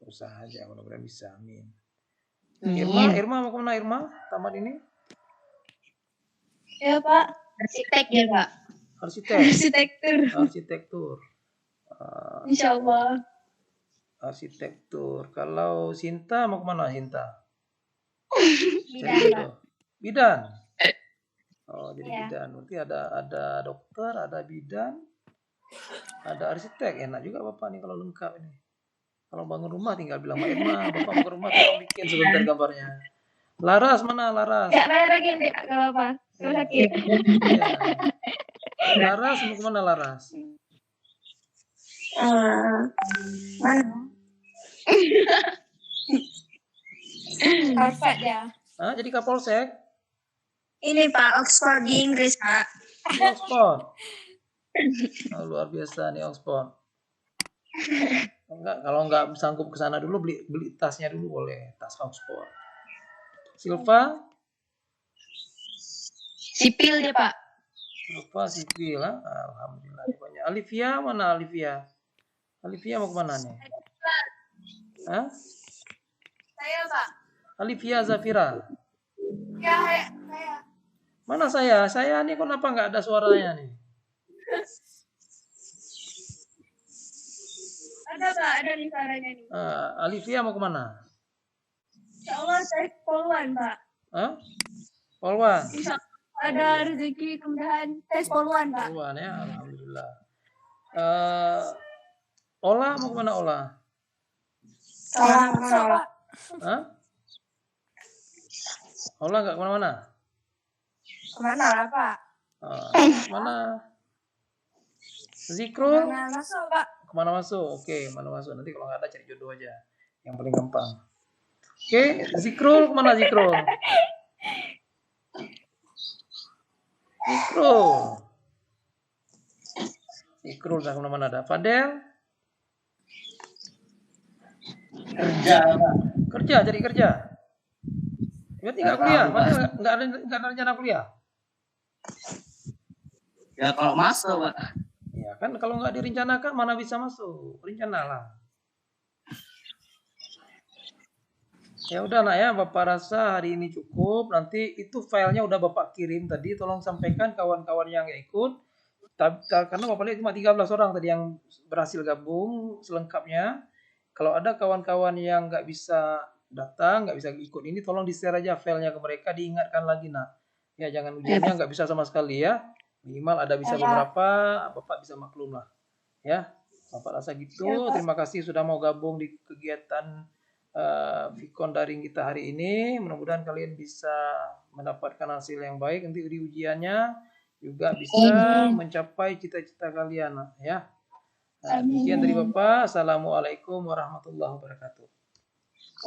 usaha aja mudah-mudahan bisa, amin. Irma mau kemana Irma? Tamat ini? Ya Pak. Arsitek ya Pak. Arsitektur. Insya Allah. Arsitektur. Kalau Sinta mau kemana Sinta? Bidan. Oh jadi bidan. Berarti ada dokter, ada bidan, ada arsitek. Enak juga Bapak nih kalau lengkap ini. Kalau bangun rumah tinggal bilang Mbak Irma, Bapak bangun rumah tolong bikin sebentar gambarnya. Laras mana Laras? Enggak bayar lagi nih kalau apa? Kalau sakit. Ya. Laras mau kemana Laras? Mana? Perfect ya. Jadi Kapolsek? Ini Pak, Oxford di Inggris, Pak. Oxford. Luar biasa nih Oxford. Kalau nggak sanggup ke sana dulu beli tasnya dulu boleh, tas Oxford. Silva? Sipil dia Pak. Silva sipil, alhamdulillah banyak. Alivia mana Alivia? Alivia mau kemana nih? Saya Pak. Alivia Zafira. Ya saya. Mana saya? Saya nih kenapa nggak ada suaranya nih? Ada Pak, ada nih suaranya nih. Alivia mau kemana? Insya Allah saya poluan Pak. Polwan. Insya Allah ada rezeki kemudahan tes poluan Pak. Polwan ya, alhamdulillah. Ola mau kemana Ola? Salah. Ola nggak kemana-mana? Kemana lah Pak? Mana? Zikrul masuk, Pak. kemana masuk? Oke, mana masuk. Nanti kalau nggak ada cari jodoh aja. Yang paling gampang. Oke, Zikrul kemana Zikrul? Zikrul udah kemana-mana ada. Fadel? Kerja, cari kerja. Berarti nggak kuliah. Fadel nggak ada rencana kuliah. Ya kalau masuk, Pak. Ya kan kalau nggak direncanakan mana bisa masuk. Rencanalah. Ya udah nak ya, Bapak rasa hari ini cukup. Nanti itu filenya udah Bapak kirim tadi. Tolong sampaikan kawan-kawan yang ikut. Karena Bapak lihat cuma 13 orang tadi yang berhasil gabung selengkapnya. Kalau ada kawan-kawan yang nggak bisa datang, nggak bisa ikut ini, tolong di-share aja filenya ke mereka. Diingatkan lagi nak. Ya jangan ujiannya nggak bisa sama sekali ya. Minimal ada bisa beberapa, Bapak bisa maklum lah. Ya, Bapak rasa gitu. Terima kasih sudah mau gabung di kegiatan Vicon daring kita hari ini. Mudah-mudahan kalian bisa mendapatkan hasil yang baik nanti di ujiannya juga bisa mencapai cita-cita kalian ya. Demikian dari Bapak. Assalamualaikum warahmatullahi wabarakatuh.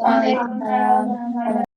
Waalaikumsalam.